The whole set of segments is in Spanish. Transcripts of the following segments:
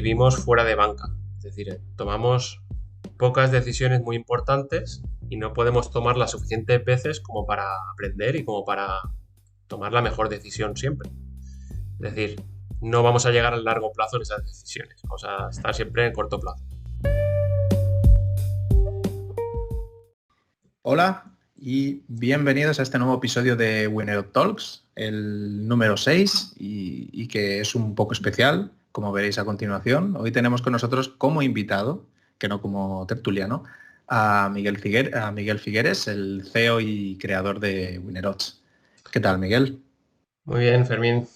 vivimos fuera de banca, es decir, tomamos pocas decisiones muy importantes y no podemos tomarlas suficientes veces como para aprender y como para tomar la mejor decisión siempre. Es decir, no vamos a llegar a largo plazo en esas decisiones, vamos a estar siempre en corto plazo. Hola y bienvenidos a este nuevo episodio de Winner Talks, el número 6 y que es un poco especial, como veréis a continuación. Hoy tenemos con nosotros como invitado, que no como tertuliano, a Miguel Figueres, el CEO y creador de Winnerots. ¿Qué tal, Miguel? Muy bien, Fermín.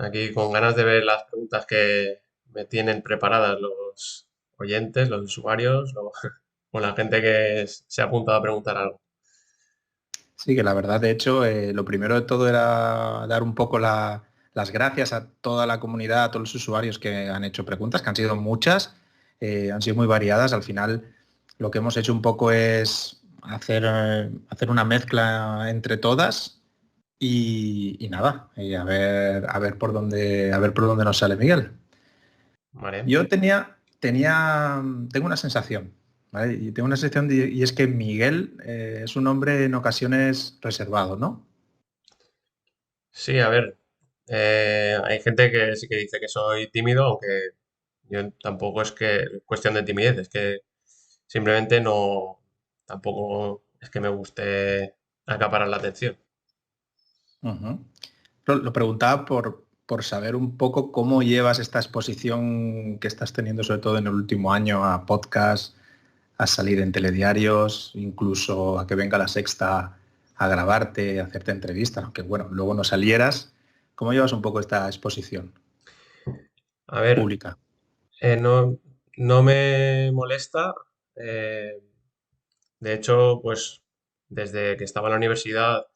Aquí con ganas de ver las preguntas que me tienen preparadas los oyentes, los usuarios o la gente que se ha apuntado a preguntar algo. Sí, que la verdad, de hecho, lo primero de todo era dar un poco las gracias a toda la comunidad, a todos los usuarios que han hecho preguntas, que han sido muchas, han sido muy variadas. Al final, lo que hemos hecho un poco es hacer una mezcla entre todas y nada, y a ver por dónde nos sale Miguel. Vale. Yo tengo una sensación, ¿vale? Y tengo una sensación y es que Miguel es un hombre en ocasiones reservado, ¿no? Sí, a ver. Hay gente que sí que dice que soy tímido, aunque yo tampoco es que es cuestión de timidez, es que simplemente no, tampoco es que me guste acaparar la atención. Ujú. Lo preguntaba por saber un poco cómo llevas esta exposición que estás teniendo, sobre todo en el último año, a podcast, a salir en telediarios, incluso a que venga La Sexta a grabarte, a hacerte entrevistas, aunque bueno, luego no salieras. ¿Cómo llevas un poco esta exposición A ver, pública? no, no me molesta. eh, de hecho, pues desde que estaba en la universidad,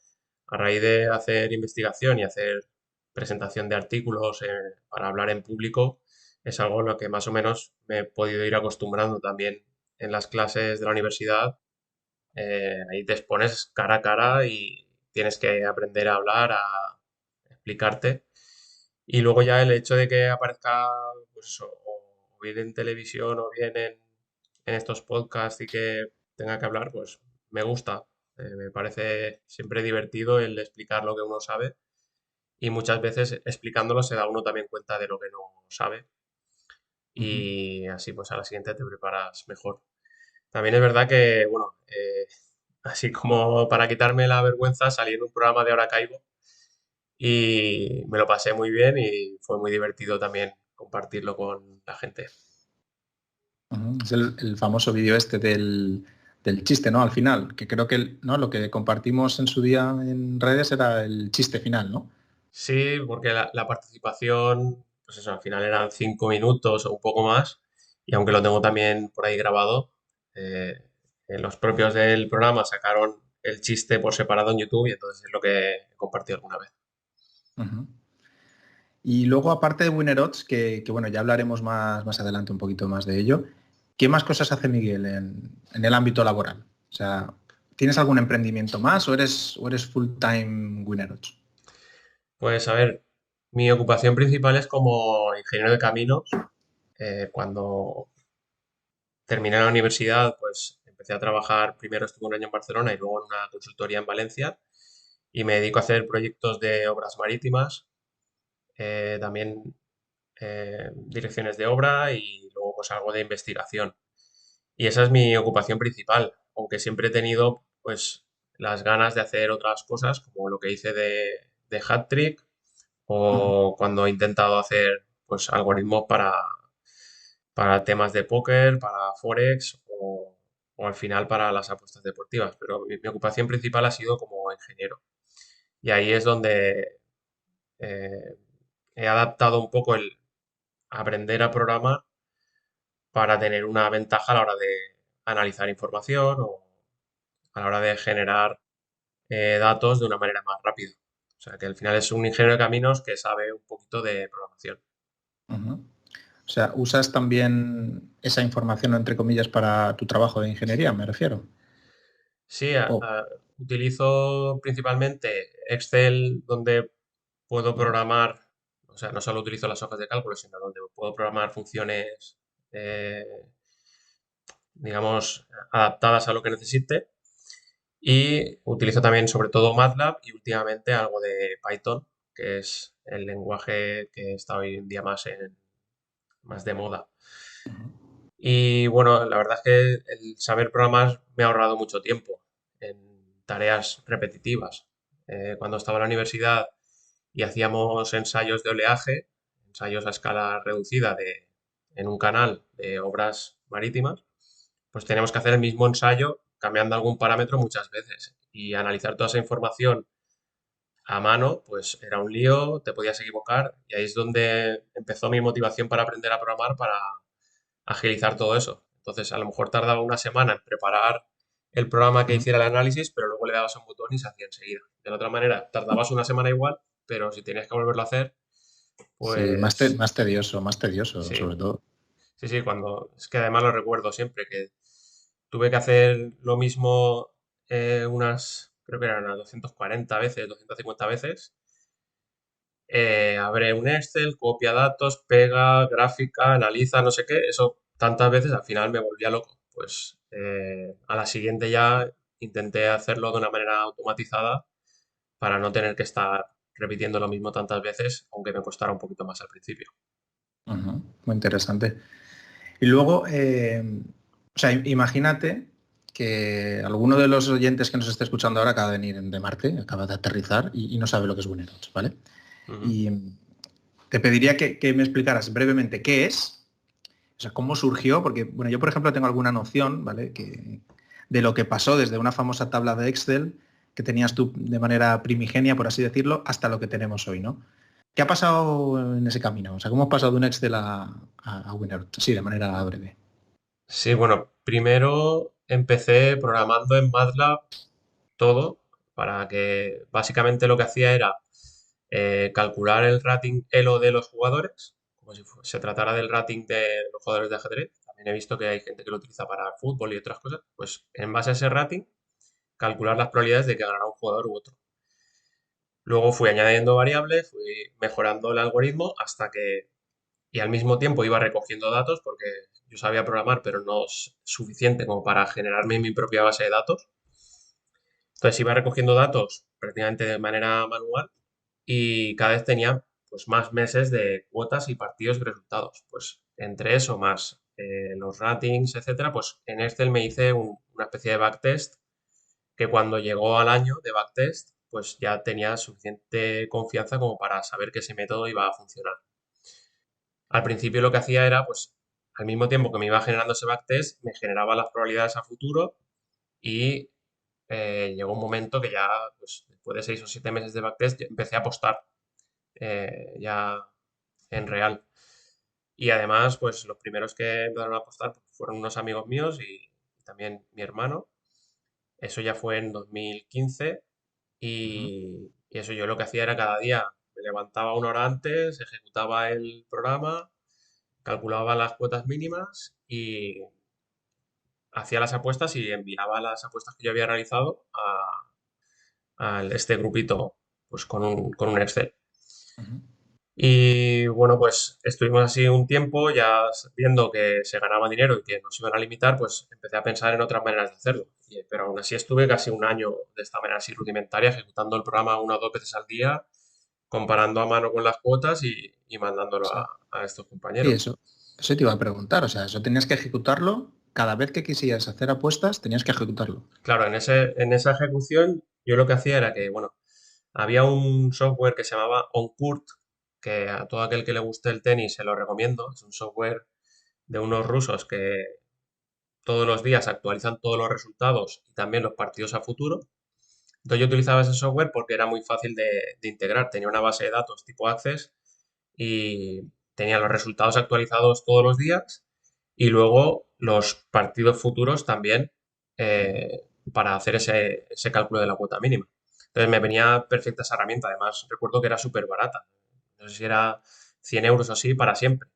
a raíz de hacer investigación y hacer presentación de artículos para hablar en público, es algo en lo que más o menos me he podido ir acostumbrando también en las clases de la universidad. Ahí te expones cara a cara y tienes que aprender a hablar, a explicarte. Y luego ya el hecho de que aparezca, pues eso, o bien en televisión o bien en estos podcasts y que tenga que hablar, pues me gusta. Me parece siempre divertido el explicar lo que uno sabe y muchas veces explicándolo se da uno también cuenta de lo que no sabe Ujú. y así pues a la siguiente te preparas mejor. También es verdad que, bueno, así como para quitarme la vergüenza, salí en un programa de Ahora Caigo y me lo pasé muy bien y fue muy divertido también compartirlo con la gente. Ujú. Es el famoso vídeo este del chiste, ¿no? Al final, que creo que ¿no? Lo que compartimos en su día en redes era el chiste final, ¿no? Sí, porque la participación, pues eso, al final eran 5 minutos o un poco más y aunque lo tengo también por ahí grabado, eh, los propios del programa sacaron el chiste por separado en YouTube y entonces es lo que he compartido alguna vez. Ujú. Y luego, aparte de Winner Odds, que, bueno, ya hablaremos más adelante un poquito más de ello, ¿qué más cosas hace Miguel en el ámbito laboral? O sea, ¿tienes algún emprendimiento más o eres full-time Winner Odds? Pues a ver, mi ocupación principal es como ingeniero de caminos. Cuando terminé la universidad, pues empecé a trabajar, primero estuve un año en Barcelona y luego en una consultoría en Valencia y me dedico a hacer proyectos de obras marítimas, también direcciones de obra y luego pues algo de investigación. Y esa es mi ocupación principal, aunque siempre he tenido pues las ganas de hacer otras cosas, como lo que hice de Hat Trick Ujú. o cuando he intentado hacer pues algoritmos para temas de póker, para Forex o al final para las apuestas deportivas. Pero mi ocupación principal ha sido como ingeniero. Y ahí es donde eh, he adaptado un poco el aprender a programar para tener una ventaja a la hora de analizar información o a la hora de generar datos de una manera más rápida. O sea que al final es un ingeniero de caminos que sabe un poquito de programación. Ujú. O sea, ¿usas también esa información, entre comillas, para tu trabajo de ingeniería, me refiero? Sí, O- utilizo principalmente Excel donde puedo Ujú. programar, sea, no solo utilizo las hojas de cálculo, sino donde puedo programar funciones, eh, digamos, adaptadas a lo que necesite. Y utilizo también sobre todo MATLAB y últimamente algo de Python, que es el lenguaje que está hoy en día más de moda. Y bueno, la verdad es que el saber programar me ha ahorrado mucho tiempo en tareas repetitivas. Cuando estaba en la universidad y hacíamos ensayos de oleaje, ensayos a escala reducida en un canal de obras marítimas, pues teníamos que hacer el mismo ensayo cambiando algún parámetro muchas veces y analizar toda esa información a mano, pues era un lío, te podías equivocar y ahí es donde empezó mi motivación para aprender a programar para agilizar todo eso. Entonces, a lo mejor tardaba una semana en preparar el programa que hiciera el análisis, pero luego le dabas a un botón y se hacía enseguida. De la otra manera, tardabas una semana igual, pero si tenías que volverlo a hacer, Sí, pues más tedioso, sí, sobre todo. sí, sí, cuando... Es que además lo recuerdo siempre, que tuve que hacer lo mismo creo que eran unas 240 veces, 250 veces. Abre un Excel, copia datos, pega, gráfica, analiza, no sé qué. Eso tantas veces al final me volvía loco. Pues a la siguiente ya intenté hacerlo de una manera automatizada para no tener que estar repitiendo lo mismo tantas veces, aunque me costara un poquito más al principio. Ujú, muy interesante. Y luego, o sea, imagínate que alguno de los oyentes que nos esté escuchando ahora acaba de venir de Marte, acaba de aterrizar y no sabe lo que es Winnerons, ¿vale? Ujú. Y te pediría que me explicaras brevemente qué es, o sea, cómo surgió, porque, bueno, yo por ejemplo tengo alguna noción, ¿vale? De lo que pasó desde una famosa tabla de Excel que tenías tú de manera primigenia, por así decirlo, hasta lo que tenemos hoy, ¿no? ¿Qué ha pasado en ese camino? O sea, ¿cómo has pasado de un Excel a Winnerons? Sí, de manera breve. Sí, bueno, primero empecé programando en MATLAB todo para que básicamente lo que hacía era calcular el rating ELO de los jugadores, como si se tratara del rating de los jugadores de ajedrez. También he visto que hay gente que lo utiliza para fútbol y otras cosas. Pues en base a ese rating, calcular las probabilidades de que ganara un jugador u otro. Luego fui añadiendo variables, fui mejorando el algoritmo hasta que, y al mismo tiempo iba recogiendo datos porque yo sabía programar, pero no es suficiente como para generarme mi propia base de datos. Entonces iba recogiendo datos prácticamente de manera manual y cada vez tenía pues más meses de cuotas y partidos y resultados. Pues entre eso más los ratings, etcétera, pues en Excel me hice una especie de backtest que cuando llegó al año de backtest, pues ya tenía suficiente confianza como para saber que ese método iba a funcionar. Al principio lo que hacía era, pues, al mismo tiempo que me iba generando ese backtest, me generaba las probabilidades a futuro y llegó un momento que ya, pues, después de 6 o 7 meses de backtest, ya empecé a apostar ya en real. Y además, pues los primeros que empezaron a apostar fueron unos amigos míos y también mi hermano. Eso ya fue en 2015 Ujú. y eso yo lo que hacía era cada día me levantaba una hora antes, ejecutaba el programa, calculaba las cuotas mínimas y hacía las apuestas y enviaba las apuestas que yo había realizado a este grupito pues con un Excel. Ujú. Y bueno, pues estuvimos así un tiempo, ya viendo que se ganaba dinero y que nos iban a limitar, pues empecé a pensar en otras maneras de hacerlo. Pero aún así estuve casi un año de esta manera así rudimentaria, ejecutando el programa 1 o 2 veces al día, comparando a mano con las cuotas y O mandándolo sea, a estos sí, compañeros. eso te iba a preguntar. O sea, eso tenías que ejecutarlo. Cada vez que quisieras hacer apuestas, tenías que ejecutarlo. Claro, en esa ejecución yo lo que hacía era que, bueno, había un software que se llamaba OnCourt, que a todo aquel que le guste el tenis se lo recomiendo. Es un software de unos rusos que todos los días actualizan todos los resultados y también los partidos a futuro. Entonces yo utilizaba ese software porque era muy fácil de integrar. Tenía una base de datos tipo Access y tenía los resultados actualizados todos los días y luego los partidos futuros también para hacer ese cálculo de la cuota mínima. Entonces me venía perfecta esa herramienta. Además, recuerdo que era súper barata. No sé si era 100 euros o así para siempre.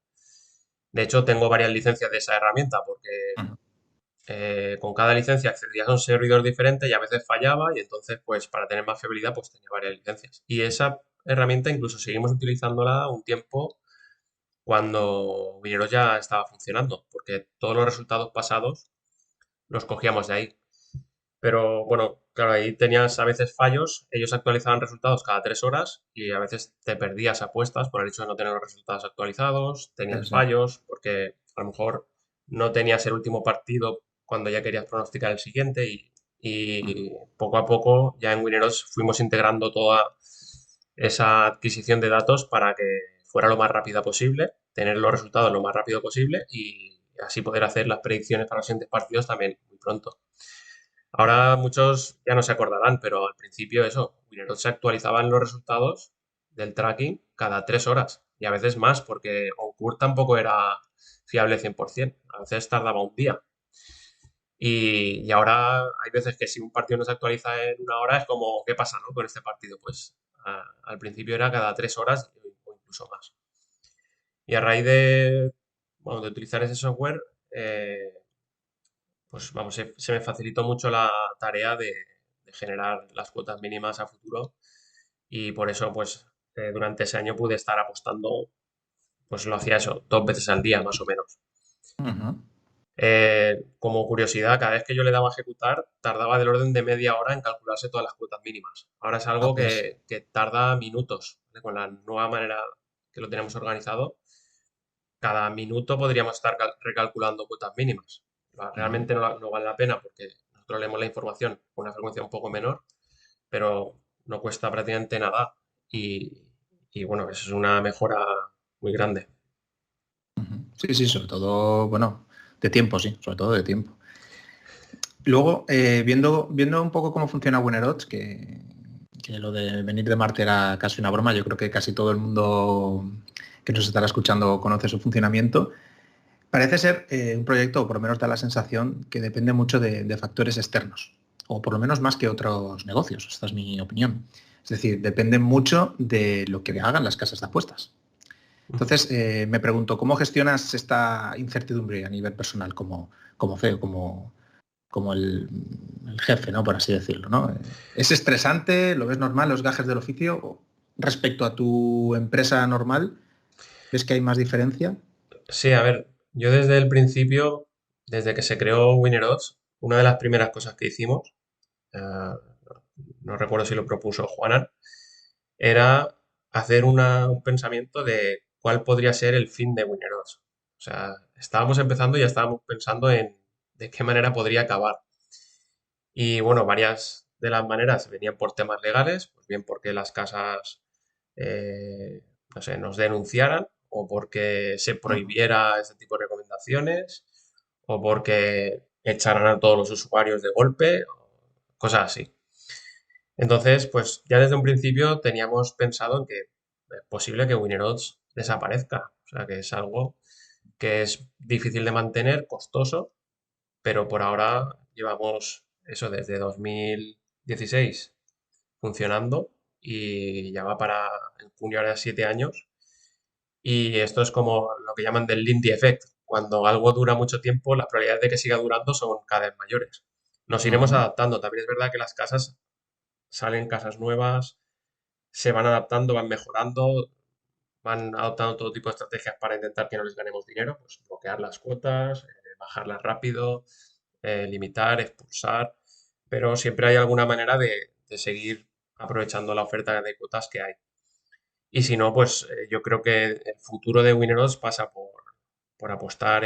De hecho, tengo varias licencias de esa herramienta porque Ujú. con cada licencia accedías a un servidor diferente y a veces fallaba y entonces pues para tener más fiabilidad pues tenía varias licencias. Y esa herramienta incluso seguimos utilizándola un tiempo cuando Winero ya estaba funcionando, porque todos los resultados pasados los cogíamos de ahí. Pero bueno, claro, ahí tenías a veces fallos, ellos actualizaban resultados cada 3 horas y a veces te perdías apuestas por el hecho de no tener los resultados actualizados, Sí, tenías sí. fallos porque a lo mejor no tenías el último partido cuando ya querías pronosticar el siguiente Ujú. y poco a poco ya en Wineros fuimos integrando toda esa adquisición de datos para que fuera lo más rápida posible, tener los resultados lo más rápido posible y así poder hacer las predicciones para los siguientes partidos también muy pronto. Ahora muchos ya no se acordarán, pero al principio eso, Winerot se actualizaban los resultados del tracking cada 3 horas y a veces más, porque OnCourt tampoco era fiable 100%, a veces tardaba un día. Y ahora hay veces que si un partido no se actualiza en una hora es como, ¿qué pasa, no? Con este partido, pues al principio era cada 3 horas o incluso más. Y a raíz de, bueno, de utilizar ese software, eh, pues vamos, se me facilitó mucho la tarea de generar las cuotas mínimas a futuro y por eso, pues durante ese año pude estar apostando, pues lo hacía eso, 2 veces al día más o menos. Ujú. Como curiosidad, cada vez que yo le daba a ejecutar, tardaba del orden de media hora en calcularse todas las cuotas mínimas. Ahora es Ah, algo pues. que tarda minutos, ¿vale? Con la nueva manera que lo tenemos organizado, cada minuto podríamos estar recalculando cuotas mínimas. Ujú. Realmente no vale la pena porque nosotros leemos la información con una frecuencia un poco menor, pero no cuesta prácticamente nada y, y bueno, eso es una mejora muy grande. Ujú. Sí, sí, sobre todo, bueno, de tiempo, sí, sobre todo de tiempo. Luego, viendo un poco cómo funciona Winnerods, que lo de venir de Marte era casi una broma, yo creo que casi todo el mundo que nos estará escuchando conoce su funcionamiento. Parece ser un proyecto, o por lo menos da la sensación, que depende mucho de factores externos, o por lo menos más que otros negocios, esta es mi opinión. Es decir, depende mucho de lo que hagan las casas de apuestas. Ujú. Entonces, me pregunto, ¿cómo gestionas esta incertidumbre a nivel personal como CEO, como el jefe, ¿no? Por así decirlo, ¿no? ¿Es estresante? ¿Lo ves normal los gajes del oficio? ¿O respecto a tu empresa normal, ves que hay más diferencia? Sí, a ver, yo desde el principio, desde que se creó WinnerOdds, una de las primeras cosas que hicimos, eh, no recuerdo si lo propuso Juanan, era hacer un pensamiento de cuál podría ser el fin de WinnerOdds. O sea, estábamos empezando y ya estábamos pensando en de qué manera podría acabar. Y bueno, varias de las maneras venían por temas legales, pues bien porque las casas, no sé, nos denunciaran o porque se Ujú. prohibiera este tipo de recomendaciones o porque echaran a todos los usuarios de golpe, o cosas así. Entonces, pues ya desde un principio teníamos pensado en que es posible que WinnerOdds desaparezca. O sea, que es algo que es difícil de mantener, costoso, pero por ahora llevamos eso desde 2016 funcionando y ya va para en junio ahora 7 años. Y esto es como lo que llaman del Lindy Effect. Cuando algo dura mucho tiempo, las probabilidades de que siga durando son cada vez mayores. Nos iremos Ujú. adaptando. También es verdad que las casas salen casas nuevas, se van adaptando, van mejorando, van adoptando todo tipo de estrategias para intentar que no les ganemos dinero, pues bloquear las cuotas, bajarlas rápido, limitar, expulsar, pero siempre hay alguna manera de seguir aprovechando la oferta de cuotas que hay. Y si no, pues yo creo que el futuro de Wineros pasa por apostar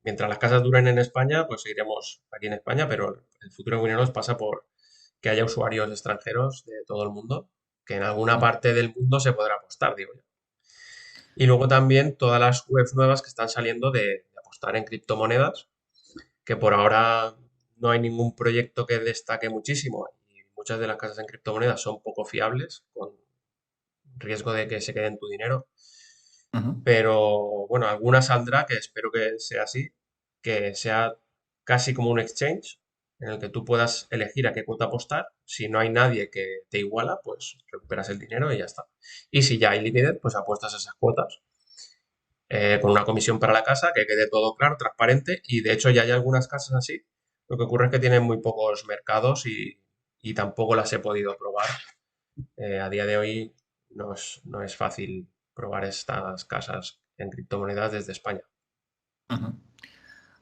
mientras las casas duren en España, pues seguiremos aquí en España, pero el futuro de Wineros pasa por que haya usuarios extranjeros de todo el mundo, que en alguna parte del mundo se podrá apostar, digo yo. Y luego también todas las webs nuevas que están saliendo de apostar en criptomonedas, que por ahora no hay ningún proyecto que destaque muchísimo y muchas de las casas en criptomonedas son poco fiables, con riesgo de que se queden tu dinero. Ujú. Pero bueno, alguna saldrá, que espero que sea así, que sea casi como un exchange en el que tú puedas elegir a qué cuota apostar. Si no hay nadie que te iguala, pues recuperas el dinero y ya está. Y si ya hay liquidez, pues apuestas esas cuotas con una comisión para la casa, que quede todo claro, transparente. Y de hecho ya hay algunas casas así. Lo que ocurre es que tienen muy pocos mercados y tampoco las he podido probar. A día de hoy no es fácil probar estas casas en criptomonedas desde España. Ujú.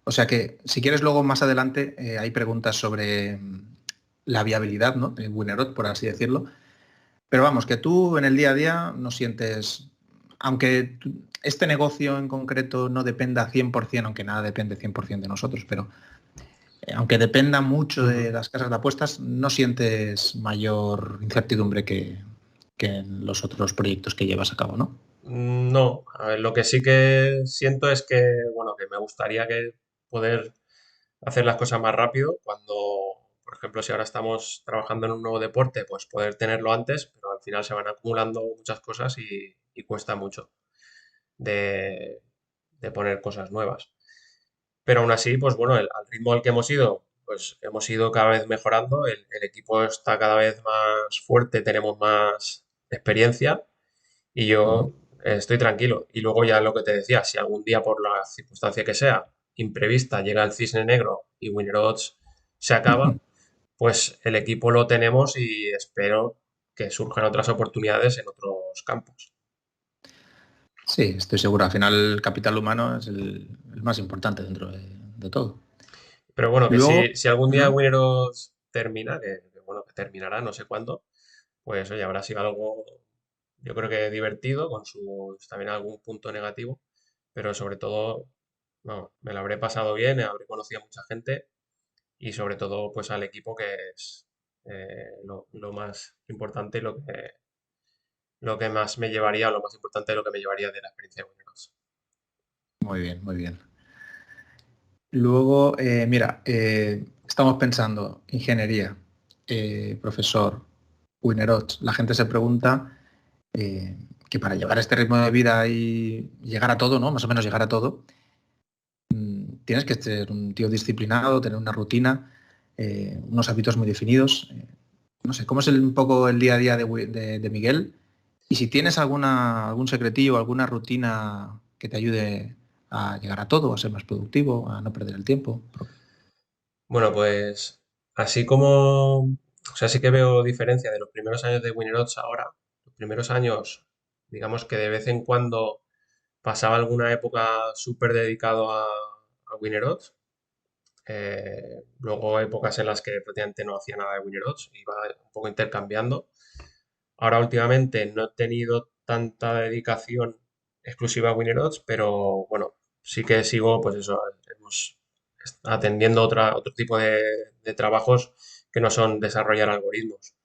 O sea que si quieres luego más adelante hay preguntas sobre la viabilidad, ¿no? De Winnerot, por así decirlo. Pero vamos, que tú en el día a día no sientes, aunque este negocio en concreto no dependa 100%, aunque nada depende 100% de nosotros, pero aunque dependa mucho de Ujú. las casas de apuestas, no sientes mayor incertidumbre que en los otros proyectos que llevas a cabo, ¿no? No, a ver, lo que sí que siento es que, bueno, que me gustaría que poder hacer las cosas más rápido cuando, por ejemplo, si ahora estamos trabajando en un nuevo deporte, pues poder tenerlo antes, pero al final se van acumulando muchas cosas y cuesta mucho de, de poner cosas nuevas. Pero aún así, pues bueno, al ritmo al que hemos ido, pues hemos ido cada vez mejorando, el equipo está cada vez más fuerte, tenemos más experiencia y Ujú. yo estoy tranquilo. Y luego ya lo que te decía, si algún día por la circunstancia que sea, imprevista, llega el cisne negro y Winner Odds se acaba, pues el equipo lo tenemos y espero que surjan otras oportunidades en otros campos. Sí, estoy seguro. Al final el capital humano es el más importante dentro de todo. Pero bueno, Y que luego, si algún día ujú, Winner Odds termina, bueno, que terminará, no sé cuándo, pues oye, habrá sido algo, yo creo que divertido, con su también algún punto negativo, pero sobre todo, no, me lo habré pasado bien, habré conocido a mucha gente y sobre todo pues al equipo que es lo más importante y lo que más me llevaría, lo más importante de lo que me llevaría de la experiencia de Buenos. muy bien, muy bien. Luego, mira, estamos pensando, ingeniería, profesor, Winnerot, la gente se pregunta eh, que para llevar este ritmo de vida y llegar a todo, ¿no? Más o menos llegar a todo, tienes que ser un tío disciplinado, tener una rutina, unos hábitos muy definidos. No sé, ¿cómo es un poco el día a día de Miguel? Y si tienes algún secretillo, alguna rutina que te ayude a llegar a todo, a ser más productivo, a no perder el tiempo. Bueno, pues así como, o sea, sí que veo diferencia de los primeros años de Winner Odds ahora. Los primeros años, digamos que de vez en cuando pasaba alguna época súper dedicado a Winner Odds. Luego épocas en las que prácticamente no hacía nada de Winner Odds, iba un poco intercambiando. Ahora últimamente no he tenido tanta dedicación exclusiva a Winner Odds, pero bueno, sí que sigo, pues eso, hemos- atendiendo otro tipo de trabajos que no son desarrollar algoritmos.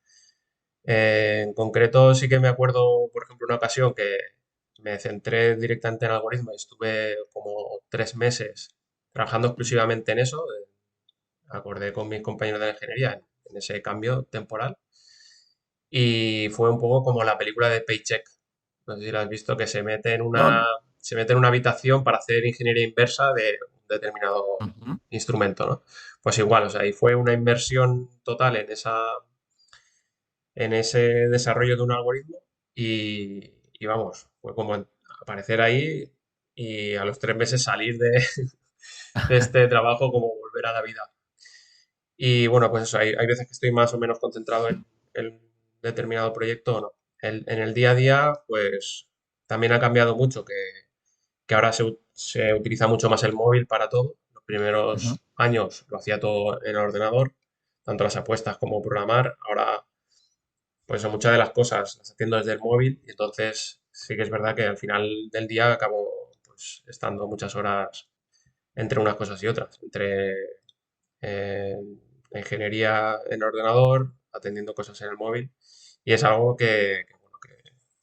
En concreto, sí que me acuerdo, por ejemplo, una ocasión que me centré directamente en algoritmos y estuve como 3 meses trabajando exclusivamente en eso. Acordé con mis compañeros de la ingeniería en ese cambio temporal y fue un poco como la película de Paycheck. No sé si la has visto, que No. se mete en una habitación para hacer ingeniería inversa de un determinado Ujú. instrumento, ¿no? Pues igual, o sea, ahí fue una inversión total en ese desarrollo de un algoritmo y vamos, fue como aparecer ahí y a los 3 meses salir de este trabajo como volver a la vida. Y bueno, pues eso, hay veces que estoy más o menos concentrado en determinado proyecto o no. En el día a día, pues también ha cambiado mucho, que ahora se utiliza mucho más el móvil para todo. Los Ujú. primeros años lo hacía todo en el ordenador, tanto las apuestas como programar. Ahora, pues muchas de las cosas las atiendo desde el móvil y entonces sí que es verdad que al final del día acabo pues estando muchas horas entre unas cosas y otras, entre eh, ingeniería en ordenador, atendiendo cosas en el móvil, y es algo bueno,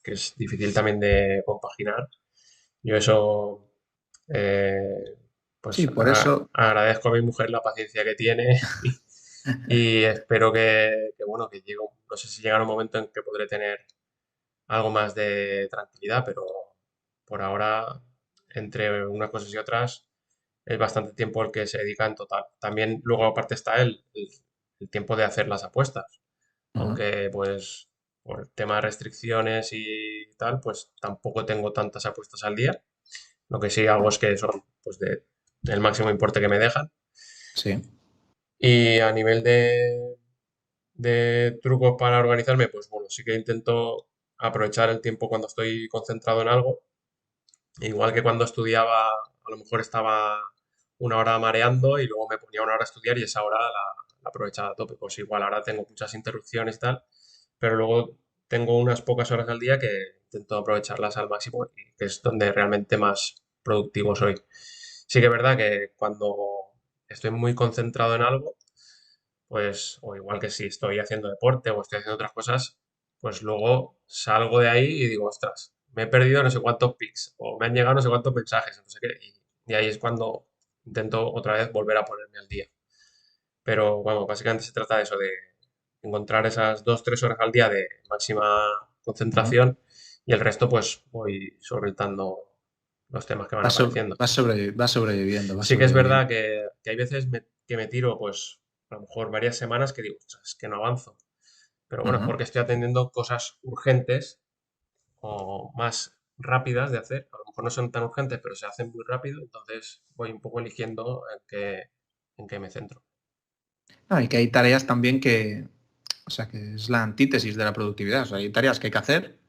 que es difícil también de compaginar. Yo eso, eh, Sí, pues por eso. agradezco a mi mujer la paciencia que tiene y espero bueno, que llegue, no sé si llegará un momento en que podré tener algo más de tranquilidad, pero por ahora, entre unas cosas y otras, es bastante tiempo el que se dedica en total. También luego aparte está el tiempo de hacer las apuestas, Ujú. aunque pues por tema de restricciones y tal, pues tampoco tengo tantas apuestas al día. Lo que sí hago es que son pues el máximo importe que me dejan. Sí. Y a nivel de trucos para organizarme, pues bueno, sí que intento aprovechar el tiempo cuando estoy concentrado en algo. Igual que cuando estudiaba, a lo mejor estaba una hora mareando y luego me ponía una hora a estudiar y esa hora la aprovechaba a tope. Pues igual ahora tengo muchas interrupciones y tal, pero luego tengo unas pocas horas al día que intento aprovecharlas al máximo y que es donde realmente más productivo soy. Sí que es verdad que cuando estoy muy concentrado en algo, pues, o igual que si estoy haciendo deporte o estoy haciendo otras cosas, pues luego salgo de ahí y digo, ostras, me he perdido no sé cuántos pics o me han llegado no sé cuántos mensajes, no sé qué, y ahí es cuando intento otra vez volver a ponerme al día. Pero bueno, básicamente se trata de eso, de encontrar esas 2, 3 horas al día de máxima Ujú. concentración y el resto pues voy solventando los temas que van apareciendo. Vas sobreviviendo, vas Sí que es verdad sobreviviendo. que hay veces que me tiro pues a lo mejor varias semanas que digo, ostras, que no avanzo. Pero bueno, es Ujú. porque estoy atendiendo cosas urgentes o más rápidas de hacer. A lo mejor no son tan urgentes, pero se hacen muy rápido, entonces voy un poco eligiendo en qué me centro. No, y que hay tareas también que, o sea, que es la antítesis de la productividad. O sea, hay tareas que hay que hacer.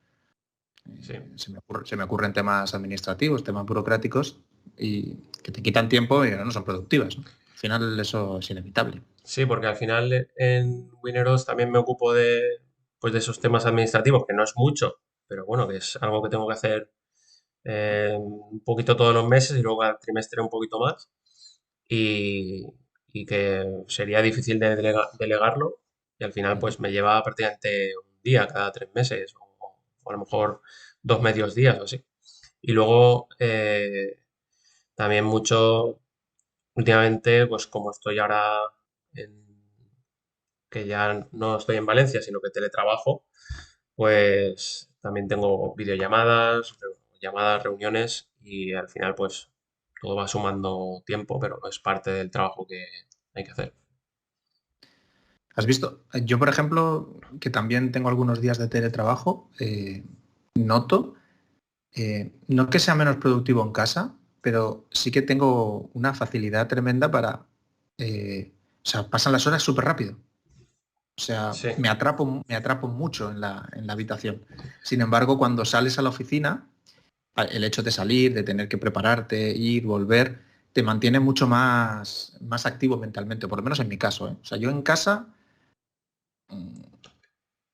Sí, Se me ocurren temas administrativos, temas burocráticos y que te quitan tiempo y no son productivas, ¿no? Al final eso es inevitable. sí, porque al final en Wineros también me ocupo de, pues de esos temas administrativos, que no es mucho, pero bueno, que es algo que tengo que hacer un poquito todos los meses y luego cada trimestre un poquito más. Y, y que sería difícil de delegarlo y al final Ujú. pues me lleva prácticamente un día cada 3 meses o a lo mejor 2 medios días o así. Y luego también mucho, últimamente pues como estoy ahora que ya no estoy en Valencia sino que teletrabajo, pues también tengo videollamadas, llamadas, reuniones y al final pues todo va sumando tiempo, pero es parte del trabajo que hay que hacer. ¿Has visto? Yo, por ejemplo, que también tengo algunos días de teletrabajo, noto, no que sea menos productivo en casa, pero sí que tengo una facilidad tremenda para, o sea, pasan las horas súper rápido. O sea, Sí, me atrapo mucho en la habitación. Sin embargo, cuando sales a la oficina, el hecho de salir, de tener que prepararte, ir, volver, te mantiene mucho más activo mentalmente, por lo menos en mi caso, ¿eh? O sea, yo en casa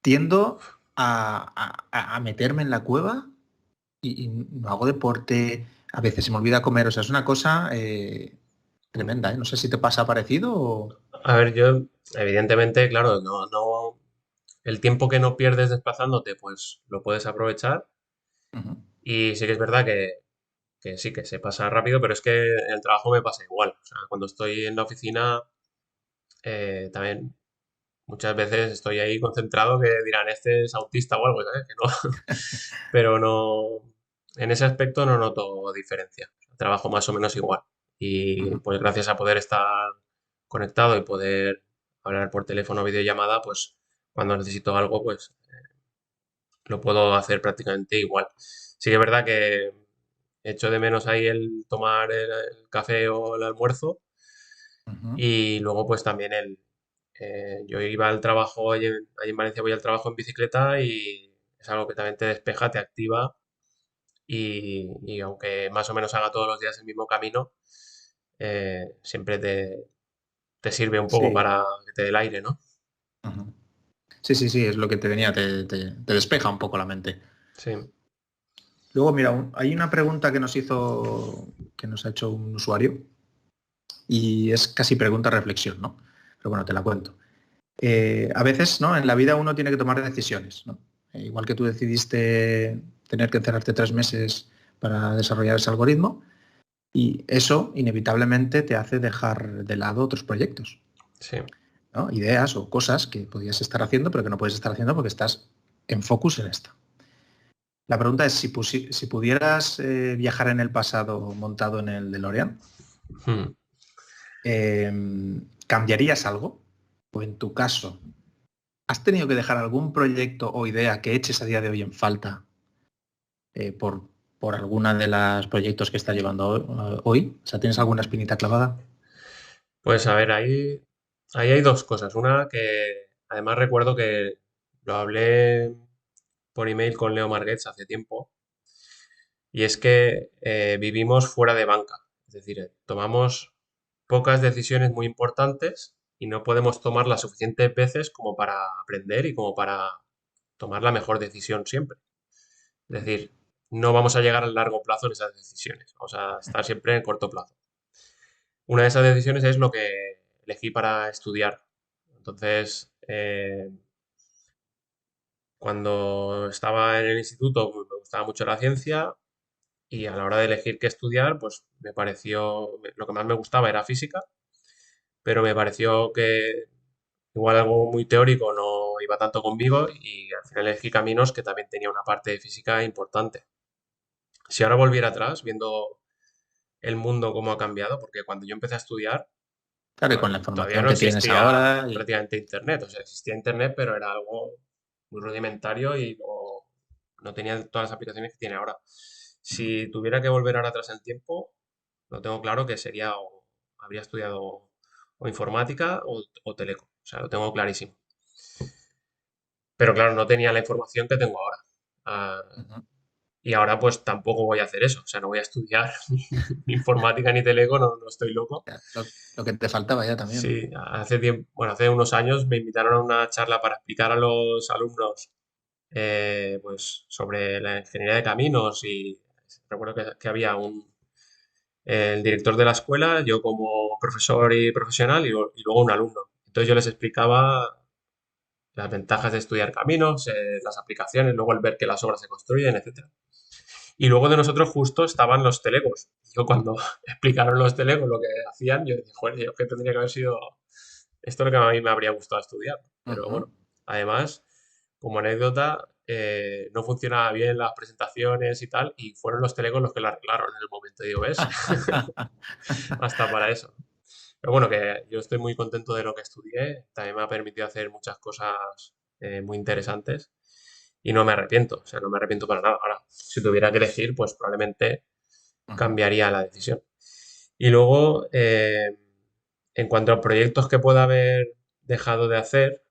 tiendo a meterme en la cueva y no hago deporte, a veces se me olvida comer, o sea, es una cosa tremenda, ¿eh? No sé si te pasa parecido o... a ver, yo, evidentemente, claro, el tiempo que no pierdes desplazándote, pues lo puedes aprovechar. Ujú, Y sí que es verdad que sí, que se pasa rápido, pero es que en el trabajo me pasa igual. O sea, cuando estoy en la oficina, también muchas veces estoy ahí concentrado que dirán, este es autista o algo, ¿sabes? Que no, pero no, en ese aspecto no noto diferencia. Trabajo más o menos igual. Y ujú. pues gracias a poder estar conectado y poder hablar por teléfono o videollamada, pues cuando necesito algo, pues lo puedo hacer prácticamente igual. Sí que es verdad que echo de menos ahí el tomar el café o el almuerzo Ujú. y luego pues también yo iba al trabajo, allí en Valencia voy al trabajo en bicicleta y es algo que también te despeja, te activa y aunque más o menos haga todos los días el mismo camino, siempre te sirve un poco Sí. para que te dé el aire, ¿no? Ujú. Sí, sí, sí, es lo que te venía, te despeja un poco la mente. Sí. Luego, mira, hay una pregunta que nos ha hecho un usuario y es casi pregunta reflexión, ¿no? Pero bueno, te la cuento. A veces, ¿no? En la vida uno tiene que tomar decisiones, ¿no? Igual que tú decidiste tener que encerrarte 3 meses para desarrollar ese algoritmo, y eso inevitablemente te hace dejar de lado otros proyectos, Sí. ¿no? Ideas o cosas que podías estar haciendo, pero que no puedes estar haciendo porque estás en focus en esto. La pregunta es, si pudieras viajar en el pasado montado en el DeLorean, Hmm. eh, ¿cambiarías algo? O en tu caso, ¿has tenido que dejar algún proyecto o idea que eches a día de hoy en falta eh, por, por alguna de los proyectos que estás llevando hoy? O sea, ¿tienes alguna espinita clavada? Pues a ver, ahí hay dos cosas. Una además recuerdo que lo hablé por email con Leo Marguets hace tiempo, y es que vivimos fuera de banca, es decir, tomamos pocas decisiones muy importantes y no podemos tomarlas suficientes veces como para aprender y como para tomar la mejor decisión siempre. Es decir, no vamos a llegar a largo plazo en esas decisiones, vamos a estar siempre en corto plazo. Una de esas decisiones es lo que elegí para estudiar. Entonces, cuando estaba en el instituto, pues, me gustaba mucho la ciencia y a la hora de elegir qué estudiar, pues me pareció, lo que más me gustaba era física, pero me pareció que igual algo muy teórico no iba tanto conmigo y al final elegí caminos que también tenía una parte de física importante. Si ahora volviera atrás, viendo el mundo cómo ha cambiado, porque cuando yo empecé a estudiar, Claro, y con la todavía información no que tienes existía ahora, prácticamente Internet. O sea, existía Internet, pero era algo muy rudimentario y no tenía todas las aplicaciones que tiene ahora. Si tuviera que volver ahora atrás en el tiempo, lo tengo claro que sería o habría estudiado o informática o teleco. O sea, lo tengo clarísimo. Pero claro, no tenía la información que tengo ahora. Ah, ujú, y ahora pues tampoco voy a hacer eso. O sea, no voy a estudiar ni informática ni teleco, no estoy loco. ya, lo que te faltaba ya también. Sí, hace tiempo, bueno, hace unos años me invitaron a una charla para explicar a los alumnos pues sobre la ingeniería de caminos y recuerdo que había el director de la escuela, yo como profesor y profesional y luego un alumno. Entonces yo les explicaba las ventajas de estudiar caminos, las aplicaciones, luego el ver que las obras se construyen, etcétera. Y luego de nosotros justo estaban los telecos. Yo cuando explicaron los telecos lo que hacían, yo dije, joder, yo que tendría que haber sido esto es lo que a mí me habría gustado estudiar. Pero Ujú. bueno, además, como anécdota, no funcionaba bien las presentaciones y tal, y fueron los telecos los que lo arreglaron en el momento. Digo, ¿ves? Hasta para eso. Pero bueno, que yo estoy muy contento de lo que estudié. También me ha permitido hacer muchas cosas muy interesantes y no me arrepiento. O sea, no me arrepiento para nada. Ahora, si tuviera que elegir, pues probablemente Ujú. cambiaría la decisión. Y luego, en cuanto a proyectos que pueda haber dejado de hacer,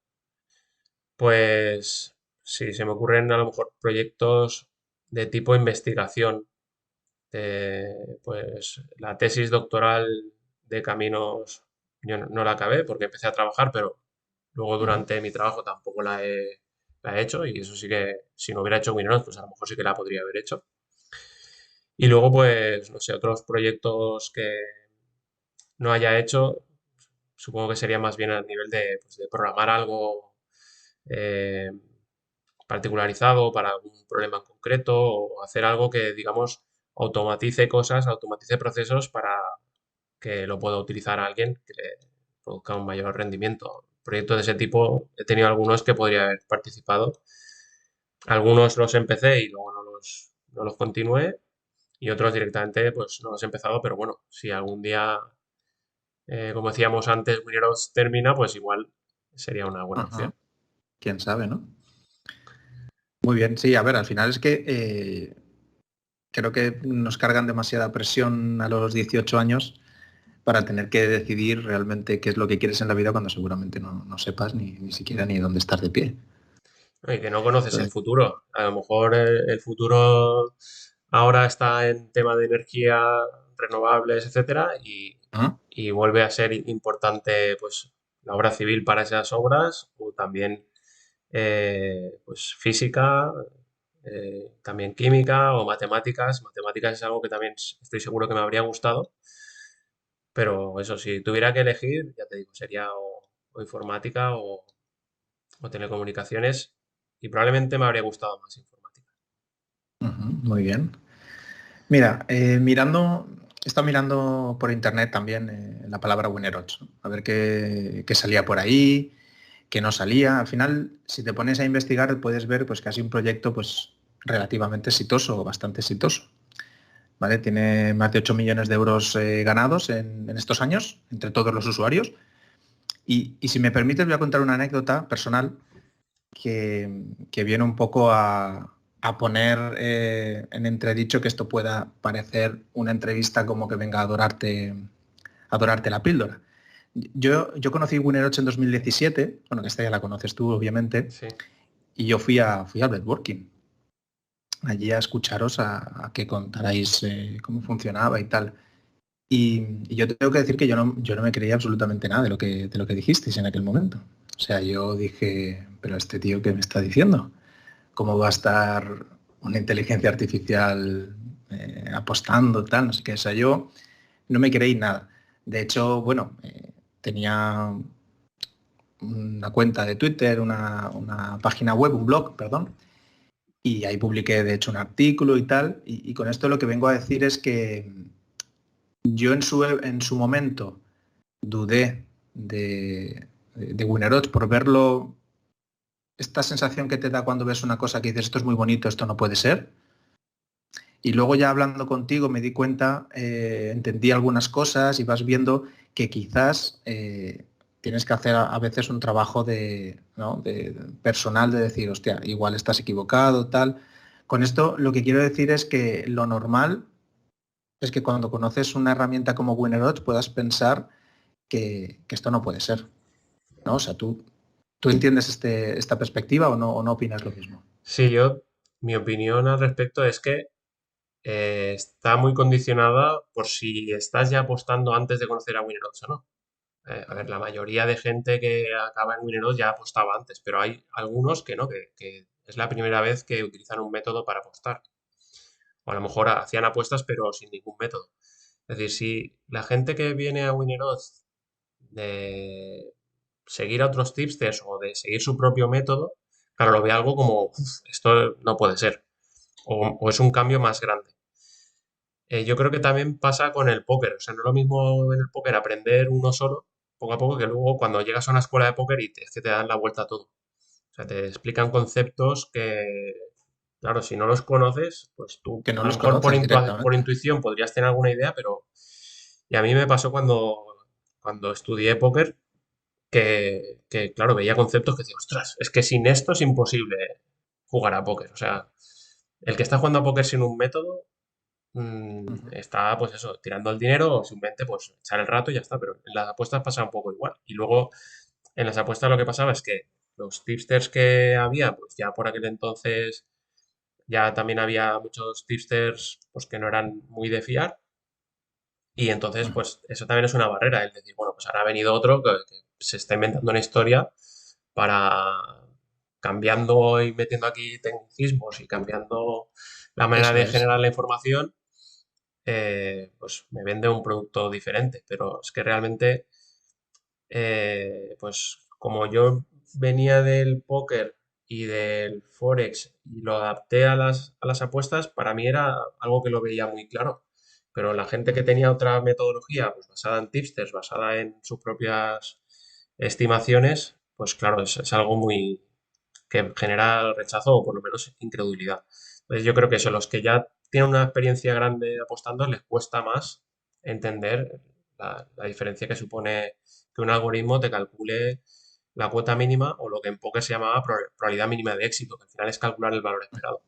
pues sí, se me ocurren a lo mejor proyectos de tipo investigación. Pues la tesis doctoral de caminos yo no la acabé porque empecé a trabajar, pero luego Ujú. durante mi trabajo tampoco la he hecho y eso sí que si no hubiera hecho Wineros, pues a lo mejor sí que la podría haber hecho. Y luego, pues, no sé, otros proyectos que no haya hecho, supongo que sería más bien a nivel de, pues, de programar algo eh, particularizado para algún problema en concreto o hacer algo que, digamos, automatice cosas, automatice procesos para que lo pueda utilizar alguien que le produzca un mayor rendimiento. Proyectos de ese tipo he tenido algunos que podría haber participado. Algunos los empecé y luego no los continué y otros directamente pues no los he empezado, pero bueno, si algún día, como decíamos antes, Mineros termina, pues igual sería una buena opción. Ajá. Quién sabe, ¿no? Muy bien, sí, a ver, al final es que creo que nos cargan demasiada presión a los 18 años para tener que decidir realmente qué es lo que quieres en la vida cuando seguramente no sepas ni siquiera ni dónde estás de pie. ¿No? Y que no conoces el Entonces, futuro. A lo mejor el futuro ahora está en tema de energía renovables, etcétera, ¿ah? y vuelve a ser importante pues la obra civil para esas obras o también pues física, también química o matemáticas. Matemáticas es algo que también estoy seguro que me habría gustado, pero eso, si tuviera que elegir, ya te digo, sería o informática o telecomunicaciones y probablemente me habría gustado más informática. Ujú, muy bien. Mira, he estado mirando por internet también la palabra Winnerot, ¿no? A ver qué salía por ahí, qué no salía. Al final, si te pones a investigar, puedes ver pues casi un proyecto pues relativamente exitoso o bastante exitoso. ¿Vale? Tiene más de 8 millones de euros ganados en estos años entre todos los usuarios. Y si me permites, voy a contar una anécdota personal que viene un poco a poner en entredicho que esto pueda parecer una entrevista como que venga a adorarte la píldora. Yo conocí Winner 8 en 2017, bueno, que esta ya la conoces tú, obviamente, Sí. y yo fui a Networking, allí a escucharos a que contarais cómo funcionaba y tal. Y yo tengo que decir que yo no me creía absolutamente nada de lo que dijisteis en aquel momento. O sea, yo dije, pero este tío, ¿qué me está diciendo? ¿Cómo va a estar una inteligencia artificial apostando, tal? No sé qué. O sea, yo no me creí nada. De hecho, bueno, tenía una cuenta de Twitter, una página web, un blog, perdón, y ahí publiqué, de hecho, un artículo y tal. Y con esto lo que vengo a decir es que yo en su momento dudé de Winnerot por verlo, esta sensación que te da cuando ves una cosa que dices, esto es muy bonito, esto no puede ser. Y luego ya hablando contigo me di cuenta, entendí algunas cosas y vas viendo que quizás tienes que hacer a veces un trabajo ¿no? de personal de decir, hostia, igual estás equivocado, tal. Con esto lo que quiero decir es que lo normal es que cuando conoces una herramienta como Winnerot puedas pensar que esto no puede ser, ¿no? O sea, ¿tú entiendes esta perspectiva o no opinas lo mismo? Sí, mi opinión al respecto es que está muy condicionada por si estás ya apostando antes de conocer a Winner 8 o no. A ver, la mayoría de gente que acaba en Winner 8 ya apostaba antes, pero hay algunos que no, que es la primera vez que utilizan un método para apostar. O a lo mejor hacían apuestas pero sin ningún método. Es decir, si la gente que viene a Winner 8 de seguir a otros tipsters o de seguir su propio método, claro, lo ve algo como, "Uf, esto no puede ser, o es un cambio más grande". Yo creo que también pasa con el póker, o sea, no es lo mismo en el póker aprender uno solo, poco a poco, que luego cuando llegas a una escuela de póker y es que te dan la vuelta a todo. O sea, te explican conceptos que, claro, si no los conoces, pues tú Que no a lo los mejor conoces por directamente. intuición podrías tener alguna idea, pero... Y a mí me pasó cuando estudié póker, claro, veía conceptos que decía, ostras, es que sin esto es imposible jugar a póker. O sea, el que está jugando a póker sin un método Ujú. está, pues eso, tirando el dinero o simplemente pues echar el rato y ya está. Pero en las apuestas pasa un poco igual. Y luego en las apuestas lo que pasaba es que los tipsters que había, pues ya por aquel entonces ya también había muchos tipsters pues que no eran muy de fiar. Y entonces, Ujú. pues eso también es una barrera, el decir, bueno, pues ahora ha venido otro que se está inventando una historia para cambiando y metiendo aquí tecnicismos y cambiando la manera Eso de es. generar la información, pues me vende un producto diferente. Pero es que realmente, pues como yo venía del póker y del Forex y lo adapté a las apuestas, para mí era algo que lo veía muy claro. Pero la gente que Ujú. tenía otra metodología, pues basada en tipsters, basada en sus propias estimaciones, pues claro, es algo muy que genera rechazo o por lo menos incredulidad. Entonces yo creo que eso, los que ya tienen una experiencia grande apostando, les cuesta más entender la diferencia que supone que un algoritmo te calcule la cuota mínima o lo que en póker se llamaba probabilidad mínima de éxito, que al final es calcular el valor esperado.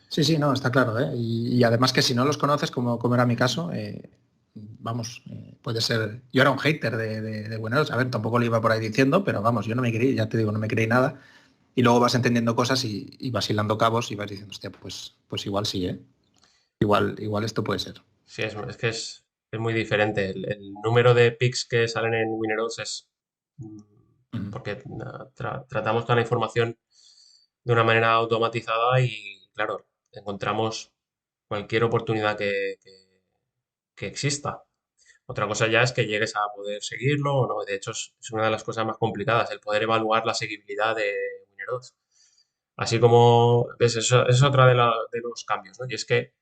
Sí, sí, no, está claro, ¿eh? Y además que si no los conoces, como era mi caso, vamos, puede ser. Yo era un hater de Buenos, a ver, tampoco lo iba por ahí diciendo, pero vamos, yo no me creí, ya te digo, no me creí nada. Y luego vas entendiendo cosas y vas hilando cabos y vas diciendo, hostia, pues igual sí, ¿eh? Igual esto puede ser. Sí, es que es muy diferente. El número de picks que salen en Winner Odds es Ujú. porque tratamos toda la información de una manera automatizada y, claro, encontramos cualquier oportunidad que exista. Otra cosa ya es que llegues a poder seguirlo o no. De hecho, es una de las cosas más complicadas, el poder evaluar la seguibilidad de Winner Odds. Así como, ¿ves? Eso es otra de los cambios, ¿no? Y es que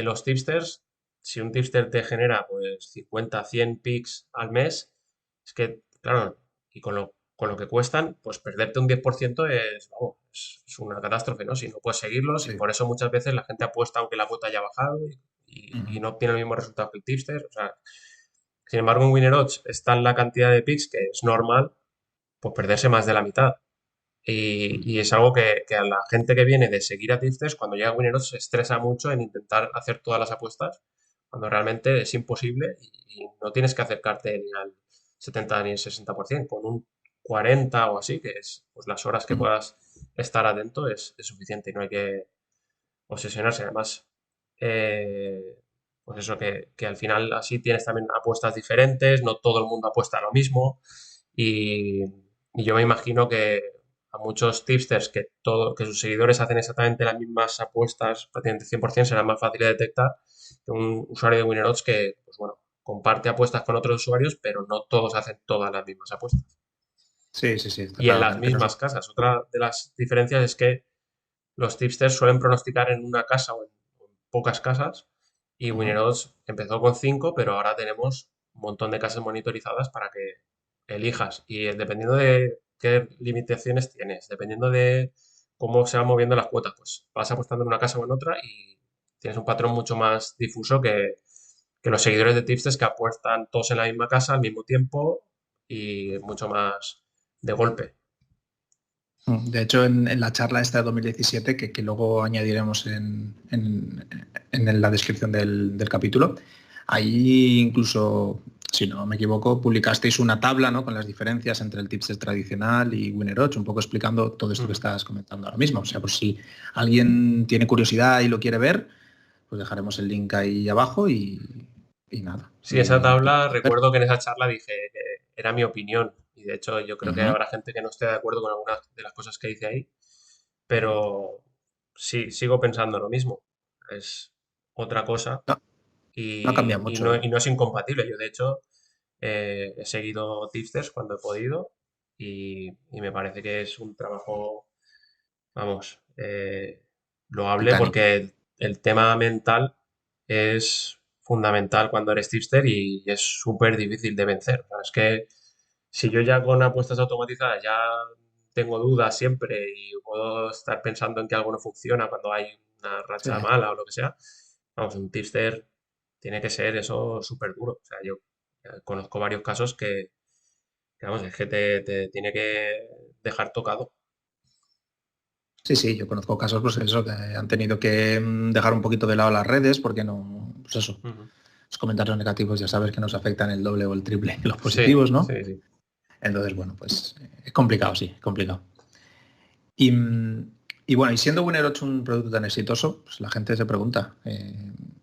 los tipsters, si un tipster te genera pues 50, 100 picks al mes, es que, claro, y con lo que cuestan, pues perderte un 10% vamos, es una catástrofe, ¿no? Si no puedes seguirlos y Sí. por eso muchas veces la gente apuesta aunque la cuota haya bajado y Ujú. no obtiene el mismo resultado que el tipster. O sea, sin embargo, en Winner Odds está en la cantidad de picks que es normal, pues perderse más de la mitad. Ujú. Y es algo que a la gente que viene de seguir a tipsters, cuando llega a Winner Odds se estresa mucho en intentar hacer todas las apuestas, cuando realmente es imposible y no tienes que acercarte ni al 70 ni al 60%, con un 40 o así, que es pues, las horas que Ujú. puedas estar atento es suficiente y no hay que obsesionarse. Además, eh, pues eso, que al final así tienes también apuestas diferentes, no todo el mundo apuesta a lo mismo y yo me imagino que a muchos tipsters que sus seguidores hacen exactamente las mismas apuestas, prácticamente 100%, será más fácil de detectar que un usuario de WinnerOdds que, pues bueno, comparte apuestas con otros usuarios, pero no todos hacen todas las mismas apuestas. Sí, sí, sí, está Y en claro las que no es... mismas casas. Otra de las diferencias es que los tipsters suelen pronosticar en una casa o en pocas casas y Ujú. Winner empezó con 5, pero ahora tenemos un montón de casas monitorizadas para que elijas. Y dependiendo de qué limitaciones tienes, dependiendo de cómo se van moviendo las cuotas, pues vas apostando en una casa o en otra y tienes un patrón mucho más difuso que los seguidores de tipsters que apuestan todos en la misma casa al mismo tiempo y mucho más de golpe. De hecho, en la charla esta de 2017, que luego añadiremos en la descripción del capítulo, ahí incluso, si no me equivoco, publicasteis una tabla, ¿no?, con las diferencias entre el tipster tradicional y WinnerOdds, un poco explicando todo esto que Ujú. estás comentando ahora mismo. O sea, por si alguien tiene curiosidad y lo quiere ver, pues dejaremos el link ahí abajo y nada. Sí, esa Y tabla, ver. recuerdo que en esa charla dije que era mi opinión y de hecho yo creo que Ujú. habrá gente que no esté de acuerdo con algunas de las cosas que dice ahí, pero sí, sigo pensando lo mismo. Es otra cosa No, no cambia mucho. y no es incompatible. Yo de hecho he seguido Tipsters cuando he podido y me parece que es un trabajo, vamos, loable Titánico. porque el tema mental es fundamental cuando eres tipster y es súper difícil de vencer. O sea, es que si yo ya con apuestas automatizadas ya tengo dudas siempre y puedo estar pensando en que algo no funciona cuando hay una Sí. racha mala o lo que sea, vamos, un tipster tiene que ser eso súper duro. O sea, yo conozco varios casos vamos, es que te tiene que dejar tocado. Sí, sí, yo conozco casos, pues eso, que han tenido que dejar un poquito de lado las redes porque no, pues eso, Ujú. los comentarios negativos ya sabes que nos afectan el doble o el triple que los Sí, positivos, ¿no? sí, sí. Entonces, bueno, pues es complicado, sí, es complicado. Y, y bueno, y siendo Winner 8 un producto tan exitoso, pues la gente se pregunta,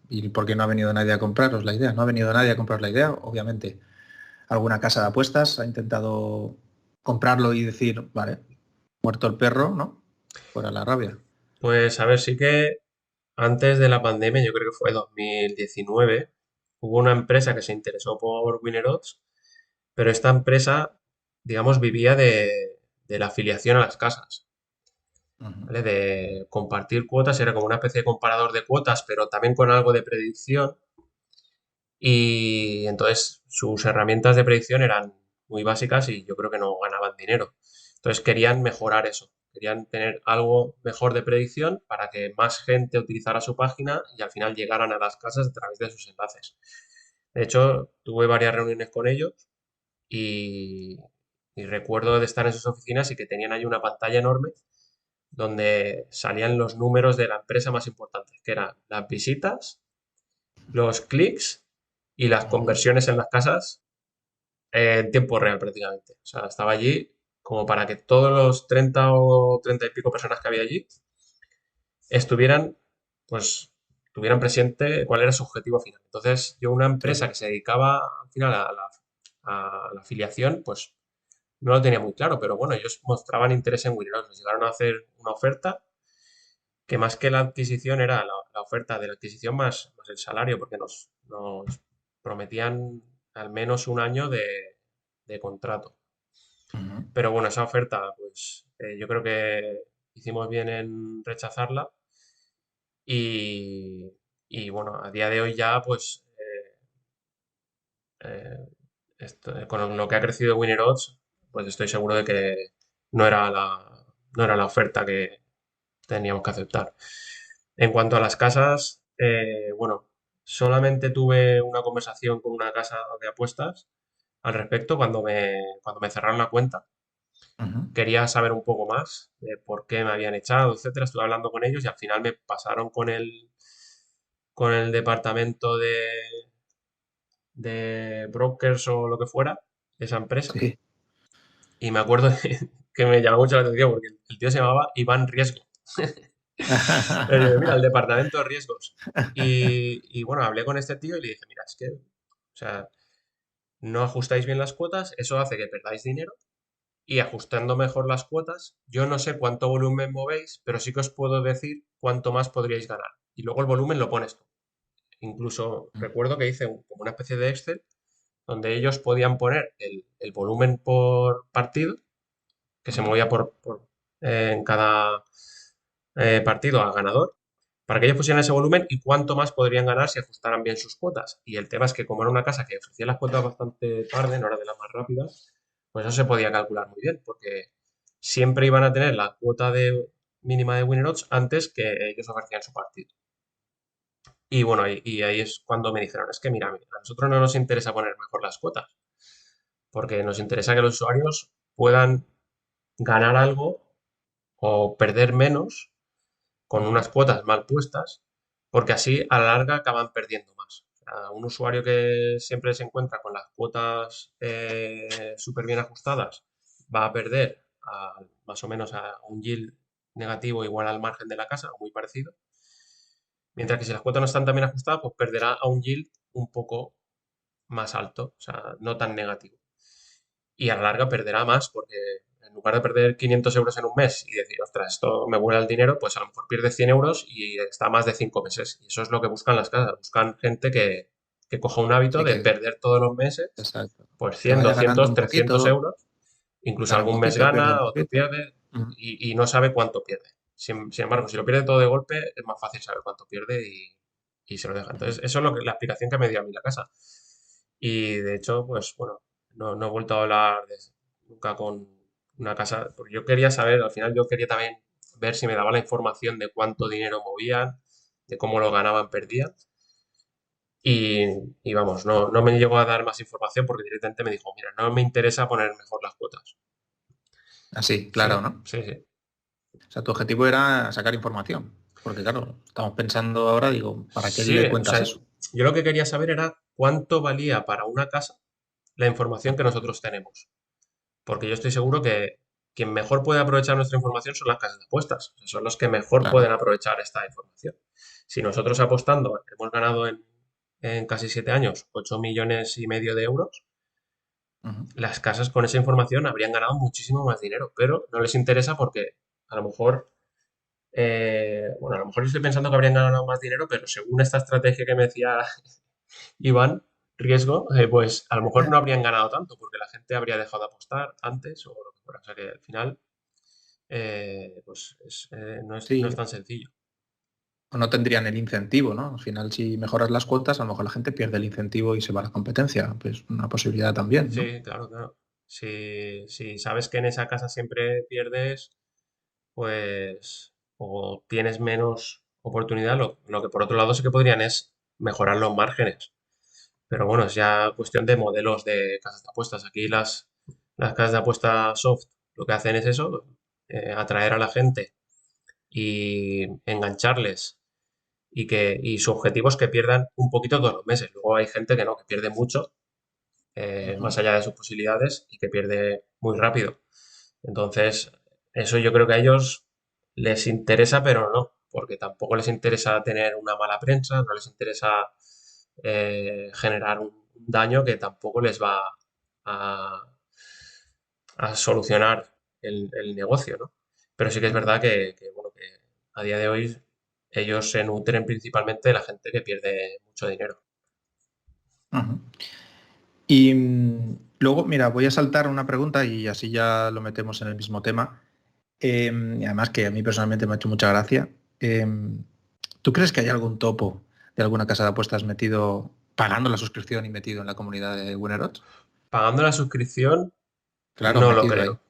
¿y por qué no ha venido nadie a compraros la idea? No ha venido nadie a comprar la idea, obviamente. Alguna casa de apuestas ha intentado comprarlo y decir, vale, muerto el perro, ¿no? Fuera la rabia. Pues a ver, sí que antes de la pandemia, yo creo que fue 2019, hubo una empresa que se interesó por WinnerOdds, pero esta empresa, digamos, vivía de la afiliación a las casas, Ujú. ¿vale? De compartir cuotas, era como una especie de comparador de cuotas, pero también con algo de predicción. Y entonces sus herramientas de predicción eran muy básicas y yo creo que no ganaban dinero. Entonces querían mejorar eso, querían tener algo mejor de predicción para que más gente utilizara su página y al final llegaran a las casas a través de sus enlaces. De hecho, tuve varias reuniones con ellos y, y recuerdo de estar en sus oficinas y que tenían ahí una pantalla enorme donde salían los números de la empresa más importantes, que eran las visitas, los clics y las Ujú. conversiones en las casas en tiempo real prácticamente. O sea, estaba allí como para que todos los 30 o 30 y pico personas que había allí estuvieran, pues, tuvieran presente cuál era su objetivo final. Entonces, yo una Sí. empresa que se dedicaba al final a la afiliación, pues no lo tenía muy claro, pero bueno, ellos mostraban interés en Winner. Nos llegaron a hacer una oferta que más que la adquisición era la oferta de la adquisición más el salario, porque nos prometían al menos un año de contrato. Ujú. Pero bueno, esa oferta, pues yo creo que hicimos bien en rechazarla y, y, bueno, a día de hoy ya, pues eh, con lo que ha crecido Winner Odds, pues estoy seguro de que no era no era la oferta que teníamos que aceptar. En cuanto a las casas, bueno, solamente tuve una conversación con una casa de apuestas al respecto cuando me cerraron la cuenta. Ujú. Quería saber un poco más de por qué me habían echado, etcétera. Estuve hablando con ellos y al final me pasaron con con el departamento de brokers o lo que fuera, de esa empresa. Sí. Y me acuerdo que me llamó mucho la atención porque el tío se llamaba Iván Riesgo. Le dije, mira, el departamento de riesgos. Y bueno, hablé con este tío y le dije, mira, es que, o sea, no ajustáis bien las cuotas, eso hace que perdáis dinero. Y ajustando mejor las cuotas, yo no sé cuánto volumen movéis, pero sí que os puedo decir cuánto más podríais ganar. Y luego el volumen lo pones tú. Incluso recuerdo que hice como una especie de Excel donde ellos podían poner el volumen por partido, que se movía en cada partido a ganador, para que ellos pusieran ese volumen y cuánto más podrían ganar si ajustaran bien sus cuotas. Y el tema es que como era una casa que ofrecía las cuotas bastante tarde, no era de las más rápidas, pues eso se podía calcular muy bien, porque siempre iban a tener la cuota mínima de Winner Odds antes que ellos ofrecían su partido. Y bueno, y ahí es cuando me dijeron, es que mira, a nosotros no nos interesa poner mejor las cuotas, porque nos interesa que los usuarios puedan ganar algo o perder menos con unas cuotas mal puestas, porque así a la larga acaban perdiendo más. O sea, un usuario que siempre se encuentra con las cuotas súper bien ajustadas va a perder más o menos a un yield negativo igual al margen de la casa, o muy parecido. Mientras que si las cuotas no están tan bien ajustadas, pues perderá a un yield un poco más alto, o sea, no tan negativo. Y a la larga perderá más porque en lugar de perder 500 euros en un mes y decir, ostras, esto me vuela el dinero, pues a lo mejor pierde 100 euros y está más de 5 meses. Y eso es lo que buscan las casas. Buscan gente que coja un hábito Sí, de que, perder todos los meses, exacto. pues Que 100, vaya ganando 200, un 300 poquito, euros. Incluso gana un algún mes poquito, pierde un gana, otro poquito. pierde y no sabe cuánto pierde. Sin embargo, si lo pierde todo de golpe, es más fácil saber cuánto pierde y se lo deja. Entonces, eso es la explicación que me dio a mí la casa. Y de hecho, pues bueno, no he vuelto a hablar nunca con una casa, porque yo quería saber, al final yo quería también ver si me daba la información de cuánto dinero movían, de cómo lo ganaban, perdían. Y vamos, no me llegó a dar más información porque directamente me dijo, mira, no me interesa poner mejor las cuotas. Así, Sí, claro, ¿no? sí, sí. O sea, tu objetivo era sacar información. Porque claro, estamos pensando ahora, digo, ¿para qué Sí, le o cuentas sea, eso? yo lo que quería saber era cuánto valía para una casa la información que nosotros tenemos. Porque yo estoy seguro que quien mejor puede aprovechar nuestra información son las casas de apuestas. O sea, son los que mejor Claro. pueden aprovechar esta información. Si nosotros apostando hemos ganado en casi 7 años 8,5 millones de euros, Ujú. las casas con esa información habrían ganado muchísimo más dinero, pero no les interesa porque a lo mejor, bueno, a lo mejor yo estoy pensando que habrían ganado más dinero, pero según esta estrategia que me decía Iván, riesgo, pues a lo mejor no habrían ganado tanto porque la gente habría dejado de apostar antes o lo que fuera. O sea que al final pues no es Sí, tan sencillo. o no tendrían el incentivo, ¿no? Al final, si mejoras las cuotas, a lo mejor la gente pierde el incentivo y se va a la competencia. Pues una posibilidad también, ¿no? Sí, claro, claro. Si sabes que en esa casa siempre pierdes, pues o tienes menos oportunidad, lo que por otro lado sí que podrían es mejorar los márgenes. Pero bueno, es ya cuestión de modelos de casas de apuestas. Aquí las casas de apuestas soft lo que hacen es eso, atraer a la gente y engancharles y su objetivo es que pierdan un poquito todos los meses. Luego hay gente que no, que pierde mucho, Ujú. más allá de sus posibilidades y que pierde muy rápido. Entonces, eso yo creo que a ellos les interesa, pero no, porque tampoco les interesa tener una mala prensa, no les interesa generar un daño que tampoco les va a, a solucionar el negocio, ¿no? Pero sí que es Ujú. verdad bueno, que a día de hoy ellos se nutren principalmente de la gente que pierde mucho dinero. Ujú. Y luego, mira, voy a saltar una pregunta y así ya lo metemos en el mismo tema. Y además que a mí personalmente me ha hecho mucha gracia. ¿Tú crees que hay algún topo de alguna casa de apuestas metido, pagando la suscripción y metido en la comunidad de Winner Odds? Pagando la suscripción, Claro, no lo metido ahí. creo.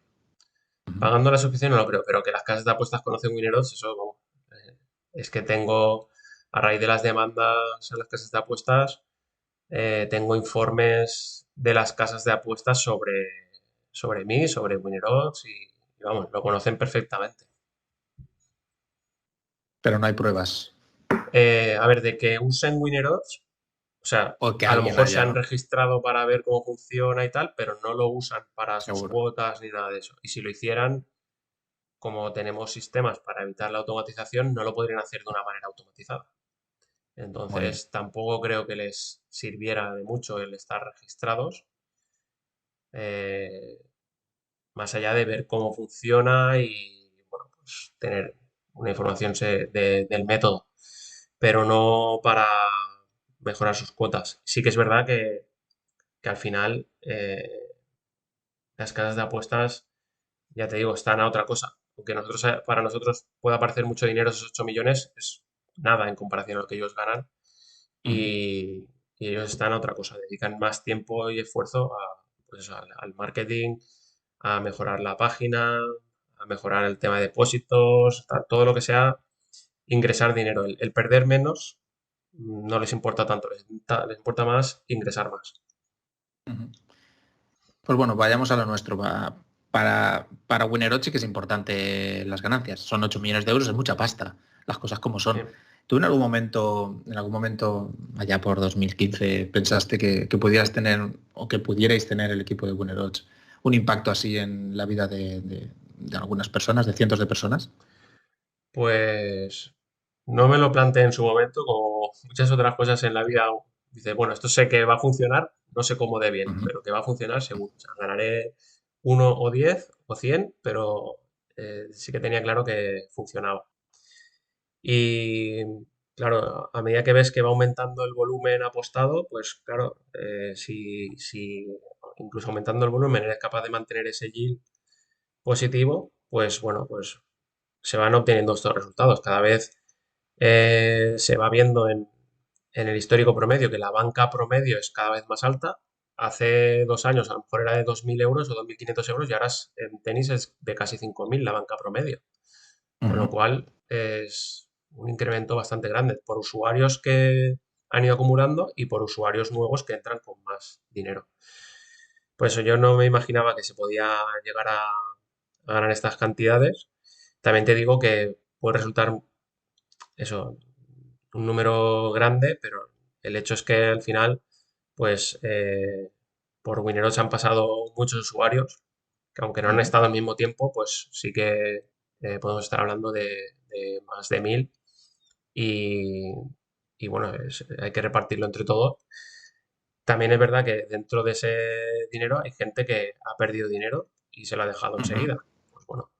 Ujú. Pagando la suscripción no lo creo, pero que las casas de apuestas conocen Wineros, eso vamos, es que tengo, a raíz de las demandas en las casas de apuestas, tengo informes de las casas de apuestas sobre mí, sobre Wineros y vamos, lo conocen perfectamente. Pero no hay pruebas. A ver, de que usen Winner Odds, o sea, O que a lo alguien mejor se haya, han ¿no? registrado para ver cómo funciona y tal, pero no lo usan para sus Seguro. cuotas ni nada de eso. Y si lo hicieran, como tenemos sistemas para evitar la automatización, no lo podrían hacer de una manera automatizada. Muy bien. Entonces, tampoco creo que les sirviera de mucho el estar registrados, eh, más allá de ver cómo funciona y, bueno, pues tener una información del método, pero no para mejorar sus cuotas. Sí que es verdad que al final las casas de apuestas, ya te digo, están a otra cosa. Aunque para nosotros pueda parecer mucho dinero, esos 8 millones es nada en comparación a lo que ellos ganan Ujú. y, y ellos están a otra cosa, dedican más tiempo y esfuerzo pues eso, al marketing, a mejorar la página, a mejorar el tema de depósitos, todo lo que sea ingresar dinero. El perder menos no les importa tanto, les importa más ingresar más. Ujú. Pues bueno, vayamos a lo nuestro. Para Winnerot sí que es importante las ganancias. Son 8 millones de euros, es mucha pasta, las cosas como Sí. son. ¿Tú en algún momento, allá por 2015, pensaste que pudieras tener o que pudierais tener el equipo de Winnerot un impacto así en la vida de algunas personas, de cientos de personas? Pues no me lo planteé en su momento, como muchas otras cosas en la vida. Dice, bueno, esto sé que va a funcionar, no sé cómo de bien, Ujú, pero que va a funcionar seguro. O sea, ganaré 1 o 10 o 100, pero sí que tenía claro que funcionaba. Y claro, a medida que ves que va aumentando el volumen apostado, pues claro, si incluso aumentando el volumen eres capaz de mantener ese yield positivo, pues bueno, pues se van obteniendo estos resultados. Cada vez se va viendo en el histórico promedio que la banca promedio es cada vez más alta. Hace 2 años a lo mejor era de 2.000 euros o 2.500 euros y ahora en tenis es de casi 5.000 la banca promedio. Con lo ujú, cual es un incremento bastante grande por usuarios que han ido acumulando y por usuarios nuevos que entran con más dinero. Por eso yo no me imaginaba que se podía llegar a ganar estas cantidades. También te digo que puede resultar eso, un número grande, pero el hecho es que al final, pues por Wineros han pasado muchos usuarios, que aunque no han ujú, estado al mismo tiempo, pues sí que podemos estar hablando de más de 1.000 y, y bueno, hay que repartirlo entre todos. También es verdad que dentro de ese dinero hay gente que ha perdido dinero y se lo ha dejado ujú, enseguida. Pues bueno,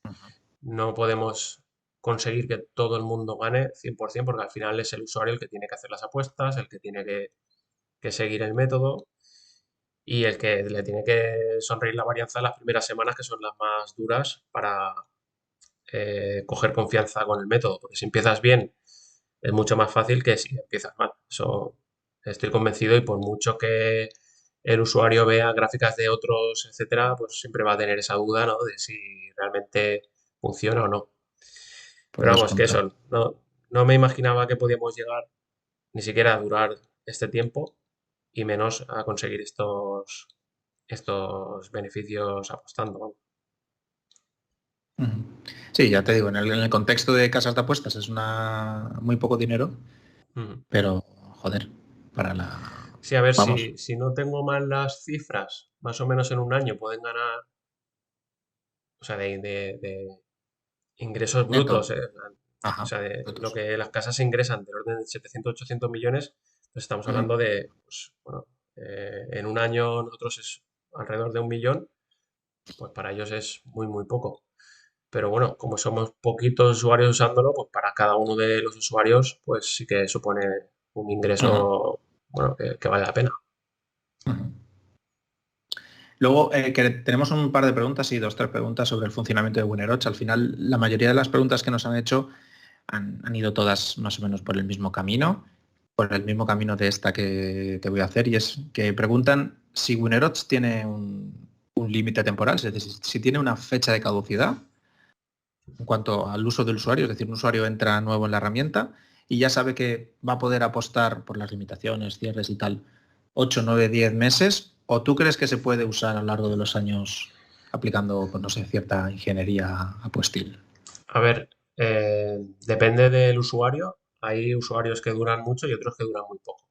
ujú. no podemos conseguir que todo el mundo gane 100% porque al final es el usuario el que tiene que hacer las apuestas, el que tiene que seguir el método y el que le tiene que sonreír la varianza en las primeras semanas que son las más duras para coger confianza con el método. Porque si empiezas bien es mucho más fácil que si empiezas mal. Eso estoy convencido y por mucho que el usuario vea gráficas de otros, etcétera, pues siempre va a tener esa duda, ¿no? De si realmente funciona o no. Por Pero vamos, que descontado. eso, no me imaginaba que podíamos llegar ni siquiera a durar este tiempo y menos a conseguir estos beneficios apostando. Vamos. Ujú. Sí, ya te digo, en el contexto de casas de apuestas es muy poco dinero, Ujú. pero joder, para la... Sí, a ver, Vamos, si no tengo mal las cifras, más o menos en un año pueden ganar, o sea, de ingresos neto. brutos, o Ajá, sea, de lo netos. que las casas ingresan del orden de 700, 800 millones, pues estamos Ujú. hablando de, pues, bueno, en un año nosotros es alrededor de 1 millón, pues para ellos es muy, muy poco. Pero bueno, como somos poquitos usuarios usándolo, pues para cada uno de los usuarios, pues sí que supone un Ujú. ingreso, bueno, que vale la pena. Ujú. Luego, que tenemos un par de preguntas y dos, tres preguntas sobre el funcionamiento de Winneroch. Al final, la mayoría de las preguntas que nos han hecho han ido todas más o menos por el mismo camino, por el mismo camino de esta que te voy a hacer, y es que preguntan si Winneroch tiene un límite temporal, es decir, si tiene una fecha de caducidad en cuanto al uso del usuario, es decir, un usuario entra nuevo en la herramienta y ya sabe que va a poder apostar por las limitaciones, cierres y tal, 8, 9, 10 meses, o tú crees que se puede usar a lo largo de los años aplicando, pues no sé, cierta ingeniería apuestil. A ver, depende del usuario. hay usuarios que duran mucho y otros que duran muy poco.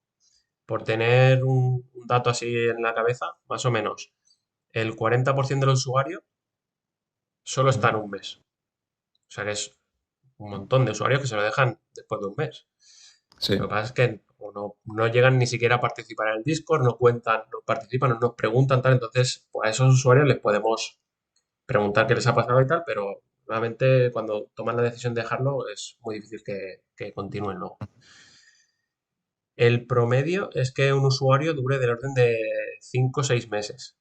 Por tener un dato así en la cabeza, más o menos, el 40% de los usuarios solo están Ujú. un mes. O sea que es un montón de usuarios que se lo dejan después de un mes. Sí. Lo que pasa es que o no llegan ni siquiera a participar en el Discord, no cuentan, no participan, no nos preguntan tal. Entonces, pues a esos usuarios les podemos preguntar qué les ha pasado y tal, pero realmente cuando toman la decisión de dejarlo es muy difícil que continúen luego. El promedio es que un usuario dure del orden de 5 o 6 meses.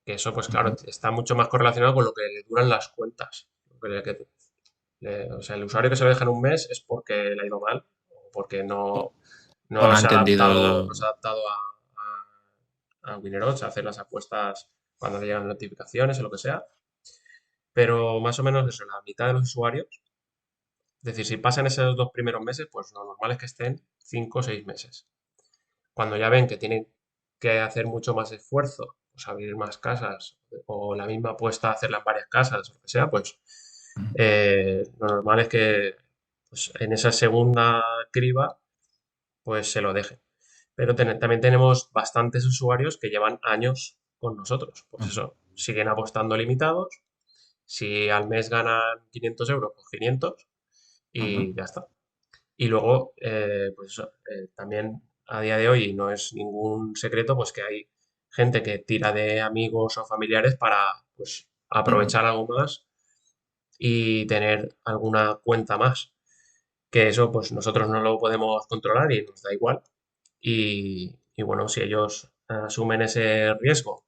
Que eso, pues claro, Ujú. está mucho más correlacionado con lo que le duran las cuentas. O sea, el usuario que se lo deja en un mes es porque le ha ido mal o porque O, no, o no no ha se ha entendido. adaptado, no se ha adaptado a Winerods, a hacer las apuestas cuando le llegan notificaciones o lo que sea. Pero más o menos eso, la mitad de los usuarios, es decir, si pasan esos 2 primeros meses, pues lo normal es que estén 5 o 6 meses. Cuando ya ven que tienen que hacer mucho más esfuerzo, pues abrir más casas o la misma apuesta hacerla en varias casas, o lo que sea, pues lo normal es que pues, en esa segunda criba pues se lo dejen. Pero también tenemos bastantes usuarios que llevan años con nosotros. Pues Ujú. eso, siguen apostando limitados. Si al mes ganan 500 euros, pues 500 Ujú. y ya está. Y luego, pues eso, también a día de hoy no es ningún secreto, pues que hay gente que tira de amigos o familiares para, pues, Ujú. aprovechar algo más y tener alguna cuenta más. Que eso, pues nosotros no lo podemos controlar y nos da igual. Y bueno, si ellos asumen ese riesgo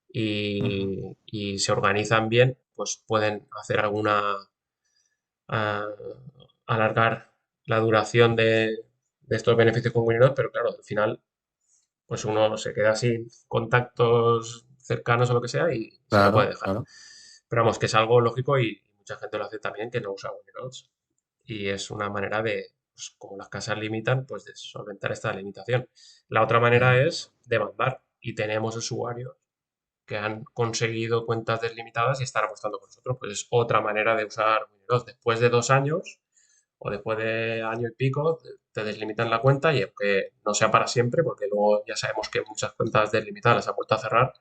Ujú. y se organizan bien, pues pueden hacer alguna a alargar la duración de estos beneficios con Windows, pero claro, al final pues uno se queda sin contactos cercanos o lo que sea y se lo puede Claro, dejar. claro. Pero vamos, que es algo lógico y mucha gente lo hace también que no usa Windows. Y es una manera de, pues, como las casas limitan, pues de solventar esta limitación. La otra manera Ujú. es demandar y tenemos usuarios que han conseguido cuentas deslimitadas y están apostando con nosotros. Pues es otra manera de usar Windows. Después de 2 años o después de año y pico, te deslimitan la cuenta y aunque no sea para siempre, porque luego ya sabemos que muchas cuentas deslimitadas las han vuelto a cerrar,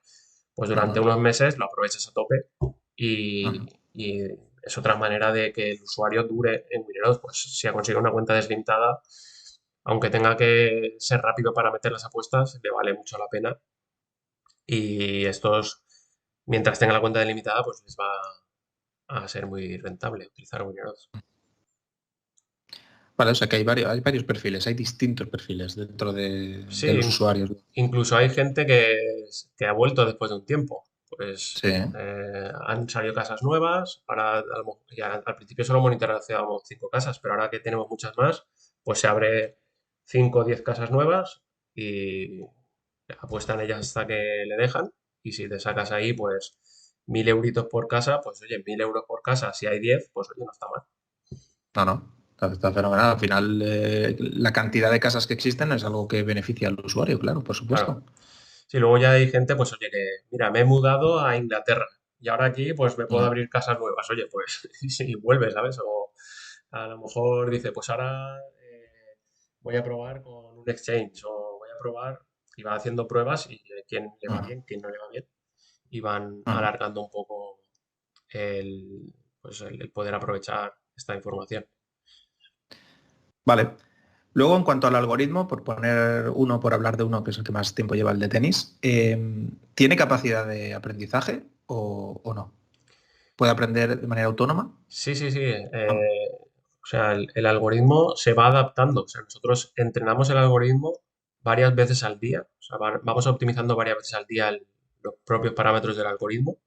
pues durante Ujú. unos meses lo aprovechas a tope Ujú. y es otra manera de que el usuario dure en Windows. Pues si ha conseguido una cuenta deslimitada, aunque tenga que ser rápido para meter las apuestas, le vale mucho la pena y estos, mientras tengan la cuenta delimitada, pues les va a ser muy rentable utilizar Windows. Vale, o sea que hay varios perfiles, hay distintos perfiles dentro de Sí, los usuarios. incluso hay gente que ha vuelto después de un tiempo. Pues Sí. han salido casas nuevas, ahora ya al principio solo monitoreábamos 5 casas, pero ahora que tenemos muchas más, pues se abre 5 o 10 casas nuevas y apuestan ellas hasta que le dejan. Y si te sacas ahí, pues 1.000 euritos por casa, pues oye, 1.000 euros por casa, si hay 10 pues oye, no está mal. No, no. Está fenomenal. Al final, la cantidad de casas que existen es algo que beneficia al usuario, claro, por Claro. supuesto. Sí, luego ya hay gente, pues oye, que mira, me he mudado a Inglaterra y ahora aquí pues me puedo Mm. abrir casas nuevas. Oye, pues si vuelve, ¿sabes? O a lo mejor dice, pues ahora voy a probar con un exchange o voy a probar y va haciendo pruebas y quién le va Ujú. bien, quién no le va bien y van Ujú. alargando un poco el poder aprovechar esta información. Vale. Luego, en cuanto al algoritmo, por poner uno, por hablar de uno que es el que más tiempo lleva el de tenis, ¿tiene capacidad de aprendizaje o no? ¿Puede aprender de manera autónoma? Sí, sí, sí. Ah. O sea, el algoritmo se va adaptando. O sea, nosotros entrenamos el algoritmo varias veces al día. O sea, vamos optimizando varias veces al día los propios parámetros del algoritmo.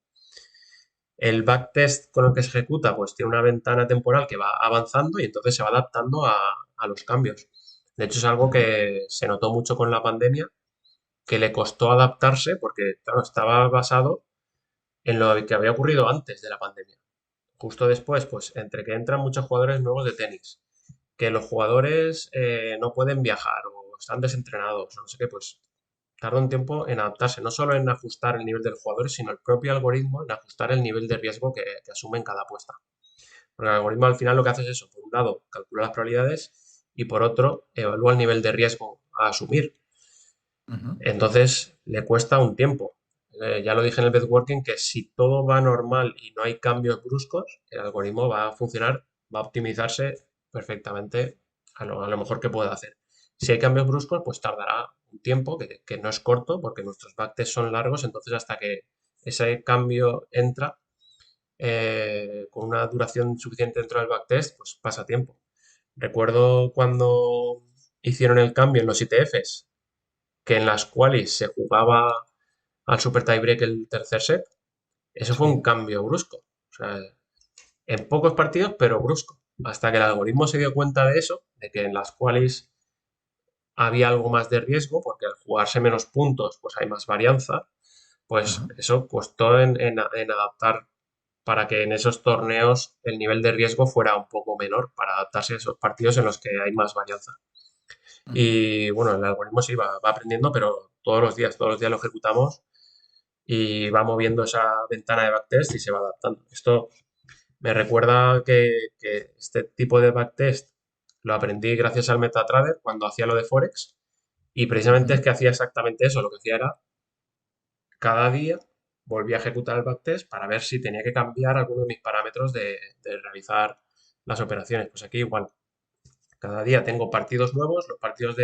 El backtest con el que se ejecuta, pues tiene una ventana temporal que va avanzando y entonces se va adaptando a los cambios. De hecho, es algo Ujú. que se notó mucho con la pandemia, que le costó adaptarse porque, claro, estaba basado en lo que había ocurrido antes de la pandemia. Justo después, pues entre que entran muchos jugadores nuevos de tenis, que los jugadores no pueden viajar o están desentrenados o no sé qué, pues tarda un tiempo en adaptarse, no solo en ajustar el nivel del jugador, sino el propio algoritmo en ajustar el nivel de riesgo que asume en cada apuesta. Porque el algoritmo al final lo que hace es eso, por un lado, calcula las probabilidades y por otro evalúa el nivel de riesgo a asumir. Ujú. Entonces le cuesta un tiempo. Ya lo dije en el benchmarking que si todo va normal y no hay cambios bruscos, el algoritmo va a funcionar, va a optimizarse perfectamente a lo mejor que pueda hacer. Si hay cambios bruscos, pues tardará un tiempo, que no es corto, porque nuestros backtests son largos, entonces hasta que ese cambio entra con una duración suficiente dentro del backtest, pues pasa tiempo. Recuerdo cuando hicieron el cambio en los ITFs, que en las qualis se jugaba al super tiebreak el tercer set, eso fue un Sí. cambio brusco. O sea, en pocos partidos, pero brusco. Hasta que el algoritmo se dio cuenta de eso, de que en las qualis había algo más de riesgo, porque al jugarse menos puntos, pues hay más varianza, pues Ajá. eso costó en adaptar para que en esos torneos el nivel de riesgo fuera un poco menor, para adaptarse a esos partidos en los que hay más varianza. Ujú. Y bueno, el algoritmo sí va aprendiendo, pero todos los días lo ejecutamos y va moviendo esa ventana de backtest y se va adaptando. Esto me recuerda que este tipo de backtest lo aprendí gracias al MetaTrader cuando hacía lo de Forex y precisamente es Ujú. que hacía exactamente eso. Lo que hacía era cada día volvía a ejecutar el backtest para ver si tenía que cambiar alguno de mis parámetros de realizar las operaciones. Pues aquí igual, cada día tengo partidos nuevos, los partidos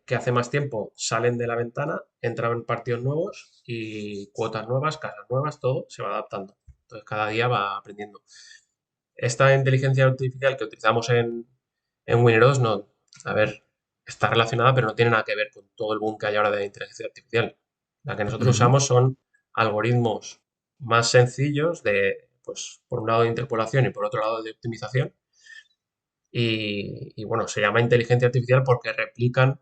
que hace más tiempo salen de la ventana, entran en partidos nuevos y cuotas nuevas, casas nuevas, todo se va adaptando. Entonces cada día va aprendiendo. Esta inteligencia artificial que utilizamos en Windows no, a ver, está relacionada, pero no tiene nada que ver con todo el boom que hay ahora de inteligencia artificial. La que nosotros Ujú. usamos son algoritmos más sencillos de, pues, por un lado de interpolación y por otro lado de optimización. Bueno, se llama inteligencia artificial porque replican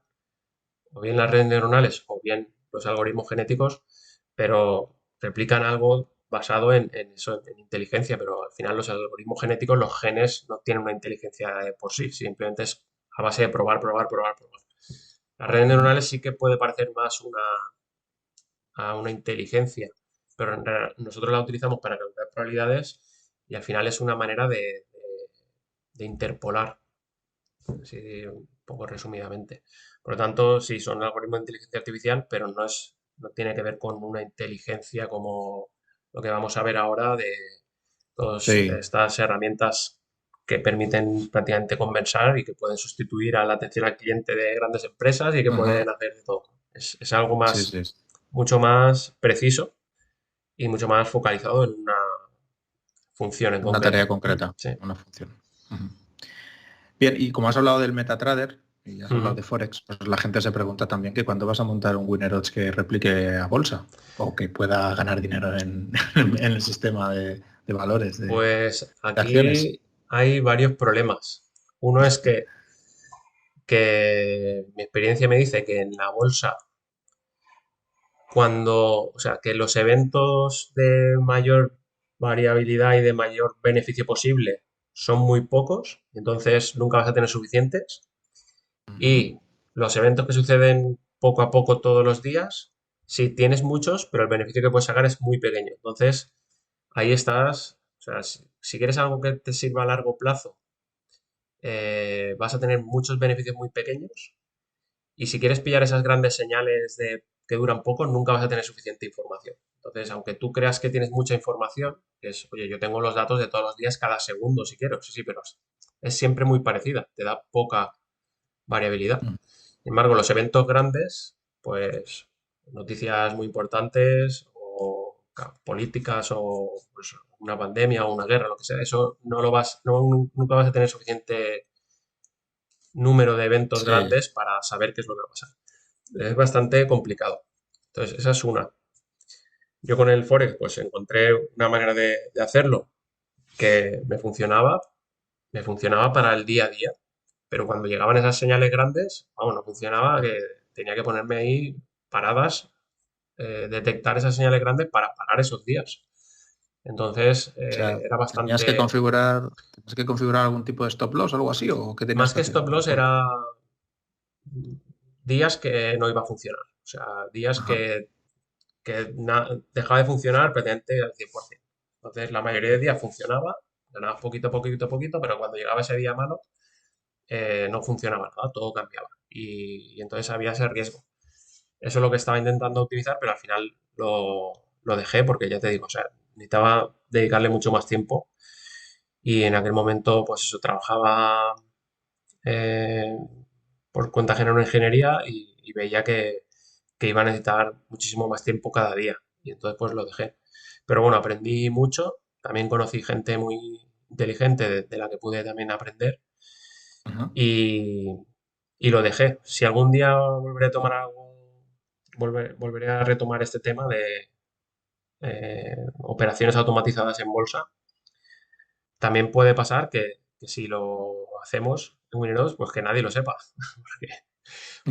o bien las redes neuronales o bien los algoritmos genéticos, pero replican algo basado en eso, en inteligencia, pero al final los algoritmos genéticos, los genes no tienen una inteligencia por sí, simplemente es a base de probar, probar, probar, probar. Las redes Ujú. neuronales sí que puede parecer más a una inteligencia, pero nosotros la utilizamos para calcular probabilidades y al final es una manera de interpolar, así un poco resumidamente. Por lo tanto, sí, son algoritmos de inteligencia artificial, pero no tiene que ver con una inteligencia como lo que vamos a ver ahora de todas Sí, estas herramientas que permiten prácticamente conversar y que pueden sustituir a la atención al cliente de grandes empresas y que ujú. pueden hacer de todo. Es algo Sí, más, sí. mucho más preciso y mucho más focalizado en una función en Una tarea concreto. concreta, Sí. una función. Ujú. Bien, y como has hablado del MetaTrader y has hablado Ujú. de Forex, pues la gente se pregunta también que cuando vas a montar un Winnerodge que replique a bolsa o que pueda ganar dinero en, en el sistema de valores, Pues de acciones. aquí hay varios problemas. Uno es que mi experiencia me dice que en la bolsa, o sea, que los eventos de mayor variabilidad y de mayor beneficio posible son muy pocos, entonces nunca vas a tener suficientes. Ujú. Y los eventos que suceden poco a poco todos los días, sí tienes muchos, pero el beneficio que puedes sacar es muy pequeño. Entonces, ahí estás, o sea, si quieres algo que te sirva a largo plazo, vas a tener muchos beneficios muy pequeños y si quieres pillar esas grandes señales que duran poco, nunca vas a tener suficiente información. Entonces, aunque tú creas que tienes mucha información, que es, oye, yo tengo los datos de todos los días cada segundo si quiero, sí, sí, pero es siempre muy parecida, te da poca variabilidad. Mm. Sin embargo, los eventos grandes, pues noticias muy importantes o políticas o pues, una pandemia o una guerra, lo que sea, eso nunca vas a tener suficiente número de eventos Sí. grandes para saber qué es lo que va a pasar. Es bastante complicado. Entonces, esa es una. Yo con el Forex, pues encontré una manera de hacerlo que me funcionaba para el día a día. Pero cuando llegaban esas señales grandes, vamos, no funcionaba, que tenía que ponerme ahí paradas, detectar esas señales grandes para parar esos días. Entonces, O sea, era bastante, tenías que configurar algún tipo de stop loss o algo así, o qué tenías más que que hacer stop con el loss, Forex. era días que no iba a funcionar. O sea, días Ajá. que dejaba de funcionar prácticamente al 100%. Entonces, la mayoría de días funcionaba, ganabas poquito, poquito, poquito, pero cuando llegaba ese día malo, no funcionaba nada, todo cambiaba. Y entonces había ese riesgo. Eso es lo que estaba intentando optimizar, pero al final lo dejé porque ya te digo, o sea, necesitaba dedicarle mucho más tiempo y en aquel momento, pues eso, trabajaba eh, por cuenta ajena en una ingeniería y veía que iba a necesitar muchísimo más tiempo cada día y entonces pues lo dejé. Pero bueno, aprendí mucho, también conocí gente muy inteligente de la que pude también aprender Ajá. y, y lo dejé. Si algún día volveré a retomar este tema de operaciones automatizadas en bolsa, también puede pasar que si lo hacemos en Wineros, pues que nadie lo sepa. Porque,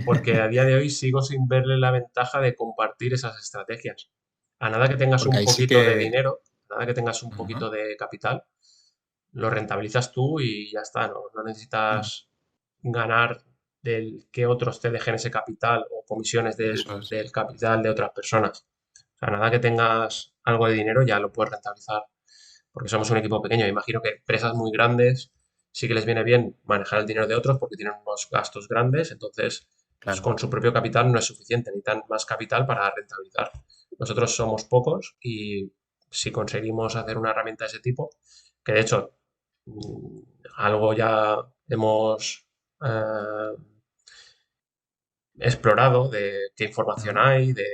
porque a día de hoy sigo sin verle la ventaja de compartir esas estrategias. A nada que tengas Porque un ahí sí poquito de que... dinero, a nada que tengas un Ajá. poquito de capital, lo rentabilizas tú y ya está, no Mm, necesitas ganar del que otros te dejen ese capital o comisiones eso es. del capital de otras personas. O sea, nada que tengas algo de dinero ya lo puedes rentabilizar, porque somos un equipo pequeño. Imagino que empresas muy grandes sí que les viene bien manejar el dinero de otros porque tienen unos gastos grandes, entonces pues, Claro. con su propio capital no es suficiente, necesitan más capital para rentabilizar. Nosotros somos pocos y si conseguimos hacer una herramienta de ese tipo, que de hecho mm, algo ya hemos eh, explorado de qué información Ajá. hay, de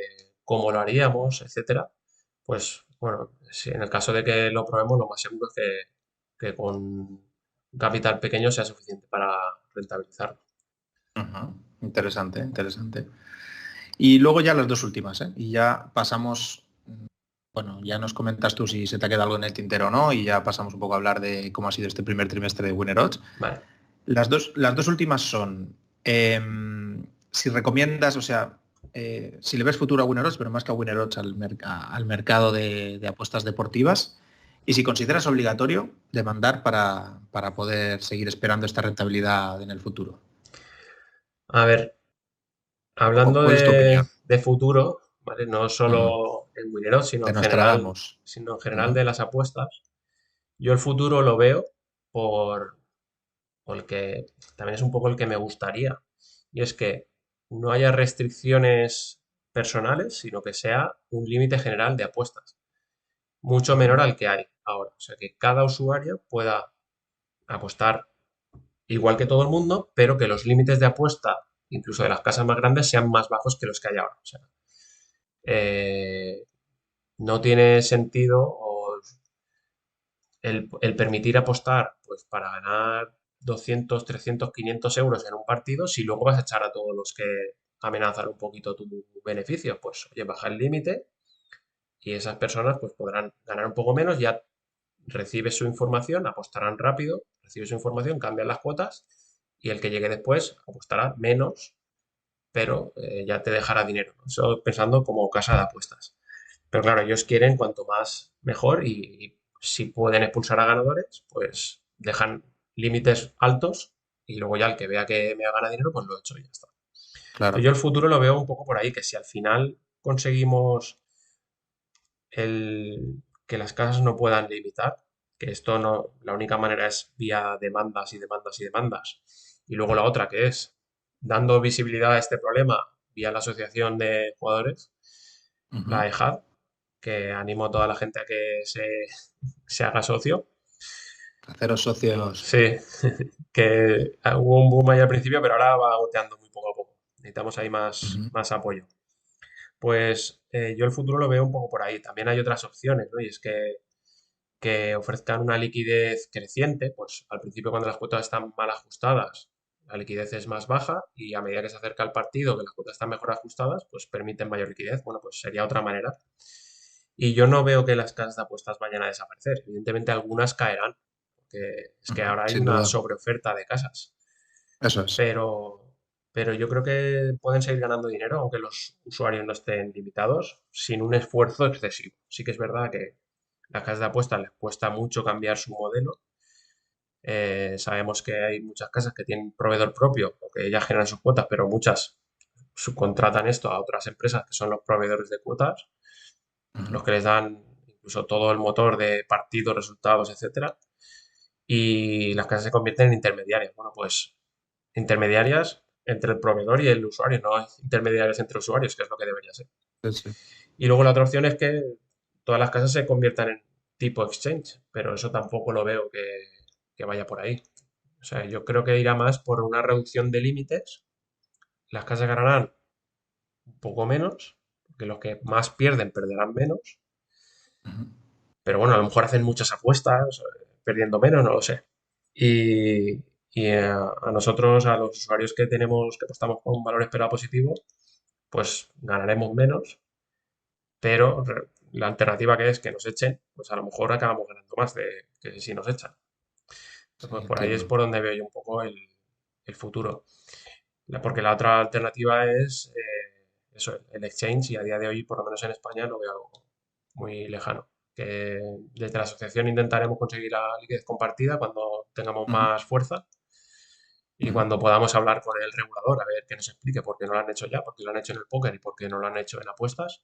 cómo lo haríamos, etcétera, pues bueno, si en el caso de que lo probemos, lo más seguro es que con un capital pequeño sea suficiente para rentabilizarlo. Ajá. Interesante, interesante. Y luego ya las dos últimas, ¿eh? Y ya pasamos, bueno, ya nos comentas tú si se te ha quedado algo en el tintero o no, y ya pasamos un poco a hablar de cómo ha sido este primer trimestre de Winner Odds. Vale. Las dos últimas son, si recomiendas, o sea, si le ves futuro a Winner Odds, pero más que a Winner Odds al mercado de apuestas deportivas, y si consideras obligatorio demandar para poder seguir esperando esta rentabilidad en el futuro. A ver, hablando ¿Cuál es tu opinión? de futuro, ¿vale? No Ujú. solo en Winero, De Nostradamus. sino en general Ujú. de las apuestas, yo el futuro lo veo por, porque también es un poco el que me gustaría. Y es que no haya restricciones personales, sino que sea un límite general de apuestas, mucho menor Ujú. al que hay ahora. O sea, que cada usuario pueda apostar igual que todo el mundo, pero que los límites de apuesta, incluso de las casas más grandes, sean más bajos que los que hay ahora. O sea, eh, no tiene sentido el permitir apostar pues para ganar 200, 300, 500 euros en un partido si luego vas a echar a todos los que amenazan un poquito tu beneficio. Pues oye, baja el límite y esas personas pues podrán ganar un poco menos, ya recibes su información, apostarán rápido, recibes su información, cambian las cuotas y el que llegue después apostará menos, pero ya te dejará dinero. Eso pensando como casa de apuestas. Pero claro, ellos quieren cuanto más mejor y si pueden expulsar a ganadores, pues dejan límites altos y luego ya el que vea que me gana dinero, pues lo he hecho y ya está. Entonces yo Claro. el futuro lo veo un poco por ahí, que si al final conseguimos que las casas no puedan limitar, que esto no, la única manera es vía demandas y demandas y demandas. Y luego la otra que es dando visibilidad a este problema vía la asociación de jugadores, la Ujú. EJAD, que animo a toda la gente a que se haga socio. Haceros socios. Sí, que hubo un boom ahí al principio, pero ahora va goteando muy poco a poco. Necesitamos ahí más, Ujú. más apoyo. Pues yo el futuro lo veo un poco por ahí. También hay otras opciones, ¿no? Y es que ofrezcan una liquidez creciente, pues al principio cuando las cuotas están mal ajustadas, la liquidez es más baja y a medida que se acerca el partido, que las cuotas están mejor ajustadas, pues permiten mayor liquidez. Bueno, pues sería otra manera. Y yo no veo que las casas de apuestas vayan a desaparecer. Evidentemente algunas caerán, porque es que Ujú. ahora hay Sin una duda. sobreoferta de casas. Eso es. Pero, pero yo creo que pueden seguir ganando dinero, aunque los usuarios no estén limitados, sin un esfuerzo excesivo. Sí que es verdad que las casas de apuestas les cuesta mucho cambiar su modelo. Sabemos que hay muchas casas que tienen proveedor propio o que ya generan sus cuotas, pero muchas subcontratan esto a otras empresas que son los proveedores de cuotas, los Ujú. que les dan incluso todo el motor de partidos, resultados, etcétera. Y las casas se convierten en intermediarias. Bueno, pues intermediarias entre el proveedor y el usuario, no intermediarias entre usuarios, que es lo que debería ser. Sí, sí. Y luego la otra opción es que todas las casas se conviertan en tipo exchange, pero eso tampoco lo veo que vaya por ahí. O sea, yo creo que irá más por una reducción de límites. Las casas ganarán un poco menos, porque los que más pierden perderán menos. Ujú. Pero bueno, a lo mejor hacen muchas apuestas, perdiendo menos, no lo sé. Y, a nosotros, a los usuarios que tenemos, que apostamos con un valor esperado positivo, pues ganaremos menos, pero la alternativa que es que nos echen, pues a lo mejor acabamos ganando más de que si nos echan. Sí, Pues por ahí es entiendo. por donde veo yo un poco el futuro. Porque la otra alternativa es eso, el exchange, y a día de hoy, por lo menos en España, lo veo algo muy lejano. Que desde la asociación intentaremos conseguir la liquidez compartida cuando tengamos Ujú, más fuerza y ujú, cuando podamos hablar con el regulador a ver que nos explique por qué no lo han hecho ya, por qué lo han hecho en el póker y por qué no lo han hecho en apuestas.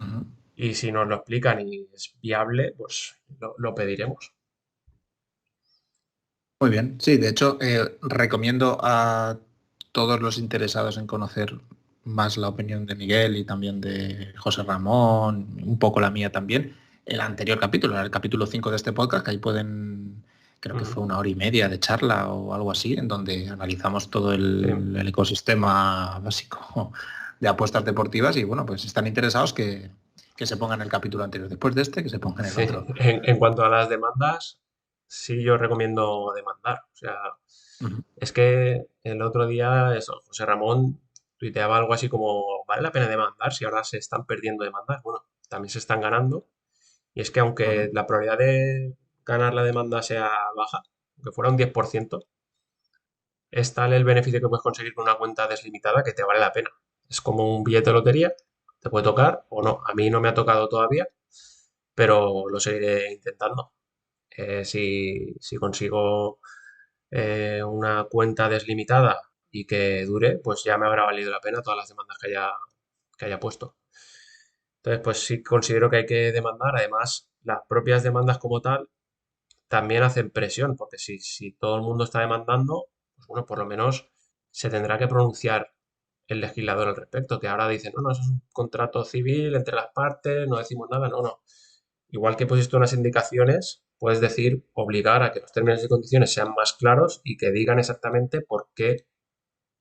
ujú. Y si nos lo explican y es viable, pues lo pediremos. Muy bien. Sí, de hecho, recomiendo a todos los interesados en conocer más la opinión de Miguel y también de José Ramón, un poco la mía también, el anterior capítulo, el capítulo 5 de este podcast, que ahí pueden, creo que Ujú. fue 1 hora y media de charla o algo así, en donde analizamos todo Sí. el ecosistema básico de apuestas deportivas y bueno, pues si están interesados que se pongan el capítulo anterior. Después de este, que se pongan el Sí. otro. En cuanto a las demandas, sí yo recomiendo demandar. O sea, Ujú, es que el otro día, eso, José Ramón tuiteaba algo así como, ¿vale la pena demandar si ahora se están perdiendo demandas? Bueno, también se están ganando. Y es que aunque ujú, la probabilidad de ganar la demanda sea baja, aunque fuera un 10%, es tal el beneficio que puedes conseguir con una cuenta deslimitada que te vale la pena. Es como un billete de lotería, te puede tocar o no. A mí no me ha tocado todavía, pero lo seguiré intentando. Si consigo una cuenta deslimitada y que dure, pues ya me habrá valido la pena todas las demandas que haya puesto. Entonces, pues sí considero que hay que demandar. Además, las propias demandas como tal también hacen presión, porque si todo el mundo está demandando, pues bueno, por lo menos se tendrá que pronunciar el legislador al respecto, que ahora dicen, no, no, eso es un contrato civil entre las partes, no decimos nada, no, no. Igual que pusiste unas indicaciones, puedes decir, obligar a que los términos y condiciones sean más claros y que digan exactamente por qué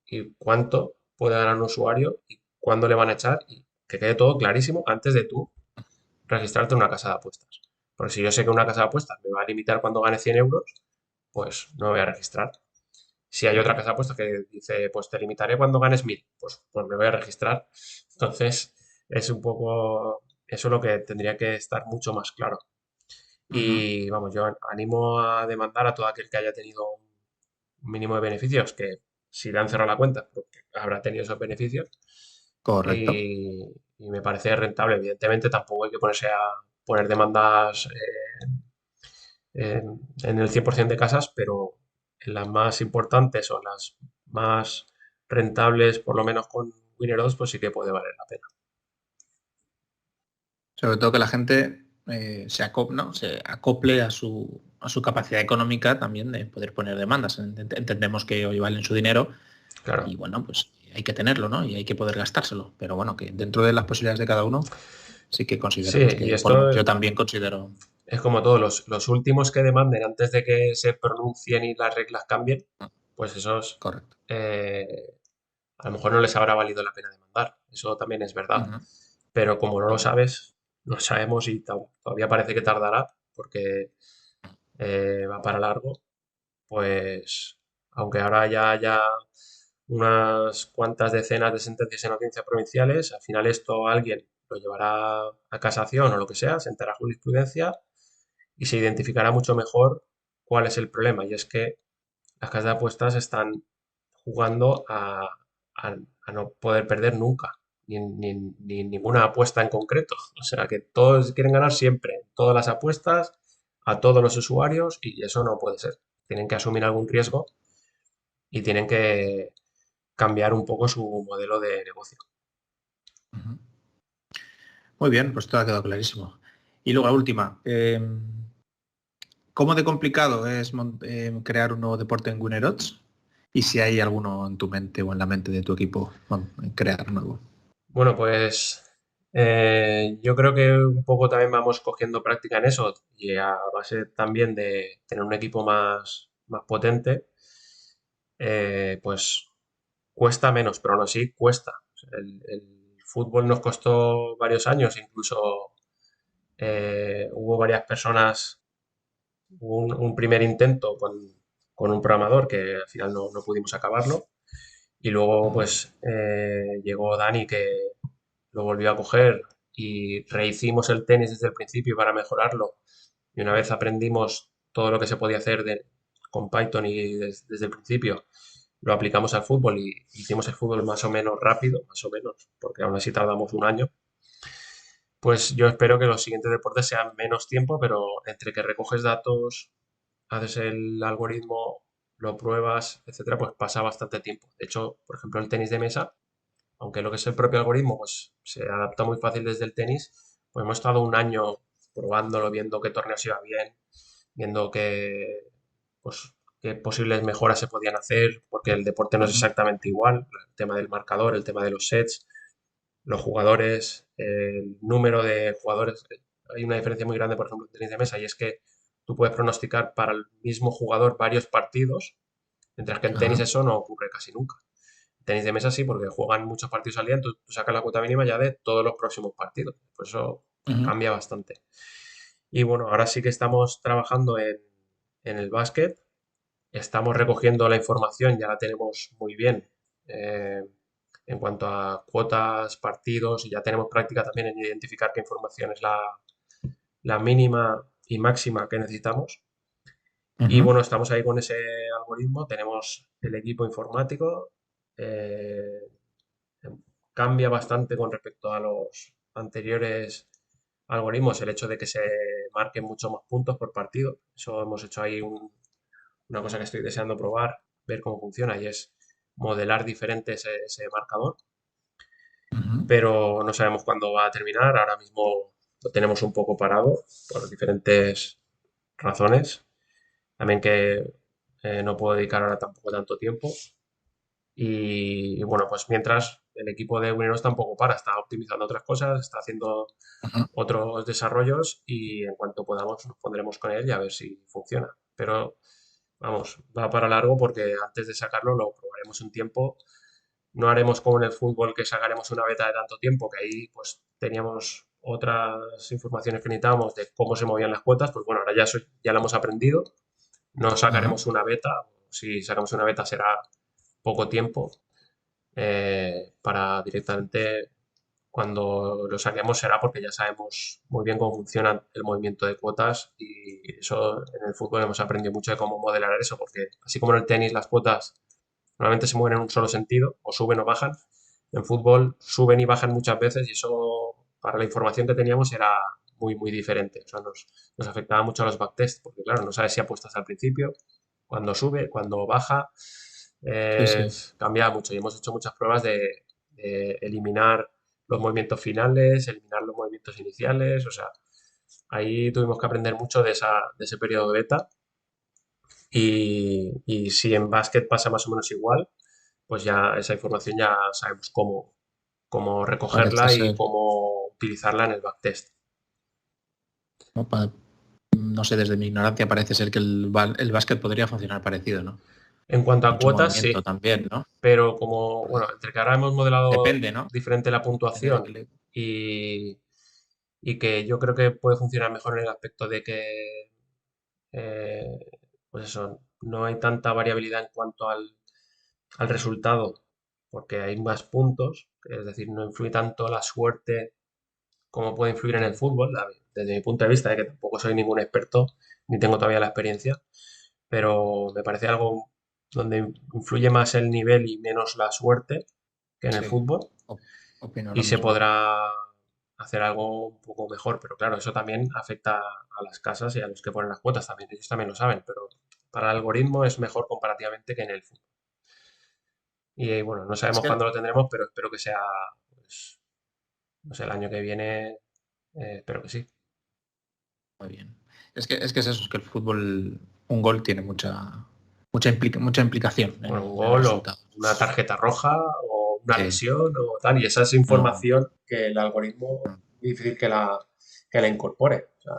y cuánto puede ganar un usuario y cuándo le van a echar y que quede todo clarísimo antes de tú registrarte en una casa de apuestas. Porque si yo sé que una casa de apuestas me va a limitar cuando gane 100 euros, pues no me voy a registrar. Si hay otra ujú, casa de apuestas que dice, pues te limitaré cuando ganes 1000, pues me voy a registrar. Entonces, es un poco eso lo que tendría que estar mucho más claro. ujú. Y vamos, yo animo a demandar a todo aquel que haya tenido un mínimo de beneficios, que si le han cerrado la cuenta, porque habrá tenido esos beneficios. Correcto. Y me parece rentable. Evidentemente, tampoco hay que ponerse a poner demandas en el 100% de casas, pero en las más importantes o las más rentables, por lo menos con Winner 2, pues sí que puede valer la pena. Sobre todo que la gente ¿no? Se acople a su capacidad económica también de poder poner demandas. Entendemos que hoy valen su dinero Claro. y bueno, pues hay que tenerlo, ¿no? Y hay que poder gastárselo. Pero bueno, que dentro de las posibilidades de cada uno, sí que Sí, consideramos y que, por lo menos yo esto también considero. es como todo, los últimos que demanden antes de que se pronuncien y las reglas cambien, pues esos Correcto. eh, a lo mejor no les habrá valido la pena demandar. Eso también es verdad. Ujú, Pero como no lo correcto. sabes, no sabemos y todavía parece que tardará porque va para largo, pues aunque ahora ya haya unas cuantas decenas de sentencias en audiencias provinciales, al final esto alguien lo llevará a casación o lo que sea, sentará jurisprudencia y se identificará mucho mejor cuál es el problema. Y es que las casas de apuestas están jugando a no poder perder nunca, ni ninguna apuesta en concreto. O sea que todos quieren ganar siempre, todas las apuestas, a todos los usuarios, y eso no puede ser. Tienen que asumir algún riesgo y tienen que cambiar un poco su modelo de negocio. Ujú. Muy bien, pues todo ha quedado clarísimo. Y luego la última. ¿Cómo de complicado es crear un nuevo deporte en Winner Odds? y si hay alguno en tu mente o en la mente de tu equipo, bueno, en crear nuevo. Bueno, pues yo creo que un poco también vamos cogiendo práctica en eso y a base también de tener un equipo más potente, pues cuesta menos, pero aún así cuesta. O sea, el fútbol nos costó varios años, incluso hubo varias personas, hubo un primer intento con un programador que al final no pudimos acabarlo. Y luego pues llegó Dani que lo volvió a coger y rehicimos el tenis desde el principio para mejorarlo. Y una vez aprendimos todo lo que se podía hacer con Python y desde el principio, lo aplicamos al fútbol y hicimos el fútbol más o menos rápido, más o menos, porque aún así tardamos un año. Pues yo espero que los siguientes deportes sean menos tiempo, pero entre que recoges datos, haces el algoritmo, lo pruebas, etcétera, pues pasa bastante tiempo. De hecho, por ejemplo, el tenis de mesa, aunque lo que es el propio algoritmo, pues se adapta muy fácil desde el tenis, pues hemos estado un año probándolo, viendo qué torneos iba bien, viendo pues, qué posibles mejoras se podían hacer, porque el deporte no es exactamente igual, el tema del marcador, el tema de los sets, los jugadores, el número de jugadores. Hay una diferencia muy grande, por ejemplo, en tenis de mesa, y es que tú puedes pronosticar para el mismo jugador varios partidos, mientras que en tenis Ajá. eso no ocurre casi nunca. En tenis de mesa sí, porque juegan muchos partidos al día, tú sacas la cuota mínima ya de todos los próximos partidos. Por eso Ujú. cambia bastante. Y bueno, ahora sí que estamos trabajando en el básquet, estamos recogiendo la información, ya la tenemos muy bien. eh, en cuanto a cuotas, partidos, y ya tenemos práctica también en identificar qué información es la mínima y máxima que necesitamos. Y Ujú. bueno, estamos ahí con ese algoritmo, tenemos el equipo informático, eh, cambia bastante con respecto a los anteriores algoritmos el hecho de que se marquen mucho más puntos por partido. Eso hemos hecho ahí una cosa que estoy deseando probar, ver cómo funciona y es modelar diferente ese marcador, Ujú. pero no sabemos cuándo va a terminar. Ahora mismo lo tenemos un poco parado por diferentes razones. También que no puedo dedicar ahora tampoco tanto tiempo. Y bueno, pues mientras el equipo de Uniros tampoco para, está optimizando otras cosas, está haciendo Ujú. otros desarrollos y en cuanto podamos nos pondremos con él y a ver si funciona. Pero vamos, va para largo porque antes de sacarlo lo probaremos un tiempo. No haremos como en el fútbol que sacaremos una beta de tanto tiempo, que ahí pues teníamos otras informaciones que necesitábamos de cómo se movían las cuotas, pues bueno, ahora ya lo hemos aprendido, no Ajá. sacaremos una beta, si sacamos una beta será poco tiempo, para directamente cuando lo saquemos será porque ya sabemos muy bien cómo funciona el movimiento de cuotas y eso en el fútbol hemos aprendido mucho de cómo modelar eso, porque así como en el tenis las cuotas normalmente se mueven en un solo sentido, o suben o bajan, en fútbol suben y bajan muchas veces y eso para la información que teníamos era muy diferente. O sea, nos afectaba mucho a los backtests, porque claro, no sabes si apuestas al principio, cuando sube, cuando baja, Sí, sí. cambiaba mucho y hemos hecho muchas pruebas de eliminar los movimientos finales, eliminar los movimientos iniciales, o sea, ahí tuvimos que aprender mucho de ese periodo de beta y si en básquet pasa más o menos igual, pues ya esa información ya sabemos cómo Parece recogerla y ser, cómo utilizarla en el backtest. ¿no? No sé, desde mi ignorancia parece ser que el básquet podría funcionar parecido, ¿no? En cuanto a Mucho cuotas, movimiento sí, también, ¿no? pero como, bueno, entre que ahora hemos modelado Depende, ¿no? diferente la Depende de puntuación qué le... y, y que yo creo que puede funcionar mejor en el aspecto de que, eh, pues eso, no hay tanta variabilidad en cuanto al resultado, porque hay más puntos, es decir, no influye tanto la suerte como puede influir en el fútbol, desde mi punto de vista, de que tampoco soy ningún experto, ni tengo todavía la experiencia, pero me parece algo donde influye más el nivel y menos la suerte que en el Sí, fútbol, o- opino y lo se mismo. podrá hacer algo un poco mejor, pero claro, eso también afecta a las casas y a los que ponen las cuotas también, ellos también lo saben, pero para el algoritmo es mejor comparativamente que en el fútbol. Y bueno, no Es sabemos que, cuándo lo tendremos, pero espero que sea, pues, no sé, el año que viene, espero que sí. muy bien. Es que es eso, es que el fútbol, un gol tiene mucha, mucha implicación Bueno, un en el gol o resultado. una tarjeta roja o una Sí. lesión o tal. Y esa es Mm, información que el algoritmo mm. es difícil que la incorpore. O sea,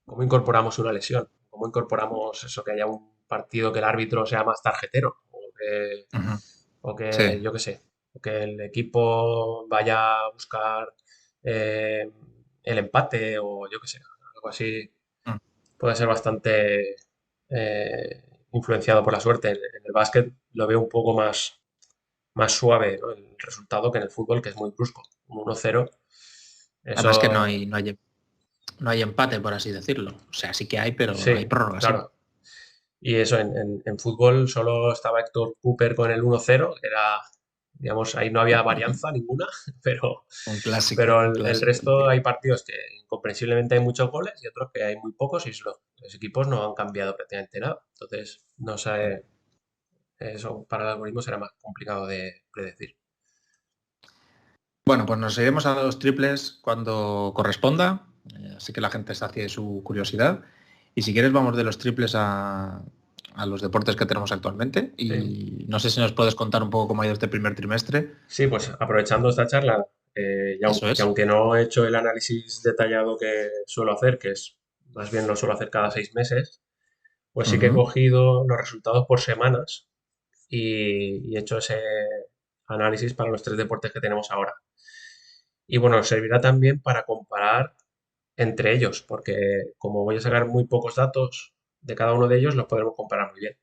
¿cómo incorporamos una lesión? ¿Cómo incorporamos eso, que haya un partido que el árbitro sea más tarjetero? Ujú. O Sí. que yo qué sé, o que el equipo vaya a buscar eh, el empate o yo qué sé, algo así Mm. puede ser bastante influenciado por la suerte. En el básquet lo veo un poco más suave, ¿no? El resultado que en el fútbol, que es muy brusco. Un 1-0, Además que eso no hay empate, por así decirlo. O sea, sí que hay, pero no hay sí, prórroga siempre. claro. Y eso, en fútbol solo estaba Héctor Cooper con el 1-0, que era, digamos, ahí no había varianza ninguna, pero, Un clásico, un el clásico. resto hay partidos que incomprensiblemente hay muchos goles y otros que hay muy pocos y los equipos no han cambiado prácticamente nada. Entonces, no sé, eso para el algoritmo será más complicado de predecir. Bueno, pues nos iremos a los triples cuando corresponda, así que la gente sacie su curiosidad. Y si quieres vamos de los triples a los deportes que tenemos actualmente. Sí, Y no sé si nos puedes contar un poco cómo ha ido este primer trimestre. sí, pues aprovechando esta charla, Eso que es. aunque no he hecho el análisis detallado que suelo hacer, que es más bien lo suelo hacer cada 6 meses, pues sí que he Ujú. cogido los resultados por semanas y he hecho ese análisis para los 3 deportes que tenemos ahora. Y bueno, servirá también para comparar entre ellos, porque como voy a sacar muy pocos datos de cada uno de ellos, los podremos comparar muy bien.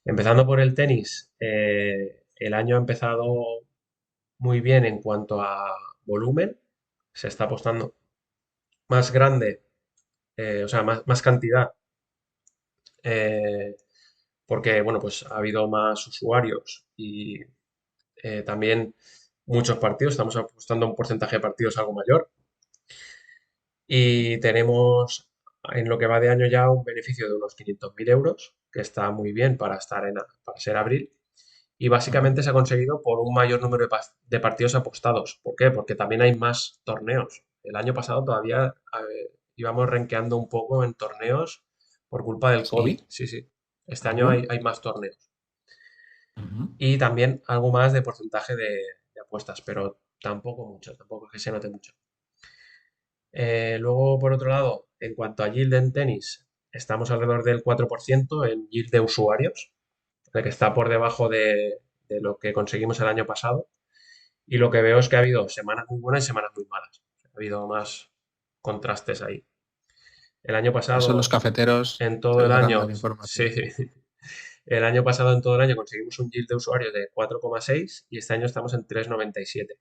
Empezando por el tenis, el año ha empezado muy bien en cuanto a volumen, se está apostando más grande, o sea, más cantidad, eh, porque bueno, pues ha habido más usuarios y también muchos partidos, estamos apostando a un porcentaje de partidos algo mayor y tenemos en lo que va de año ya un beneficio de unos 500.000 euros, que está muy bien para estar para ser abril. Y Ujú. básicamente se ha conseguido por un mayor número de partidos apostados. ¿Por qué? Porque también hay más torneos. El año pasado todavía íbamos renqueando un poco en torneos por culpa del COVID. Sí. Sí, sí. Este año Ujú. hay más torneos. Ujú. Y también algo más de porcentaje de apuestas, pero tampoco mucho, tampoco es que se note mucho. Luego, por otro lado, en cuanto a yield en tenis, estamos alrededor del 4% en yield de usuarios, de que está por debajo de lo que conseguimos el año pasado. Y lo que veo es que ha habido semanas muy buenas y semanas muy malas. Ha habido más contrastes ahí. El año Eso los pasado, cafeteros en todo te el podrán año, dar sí, información. el año pasado en todo el año conseguimos un yield de usuarios de 4,6 y este año estamos en 3,97. Es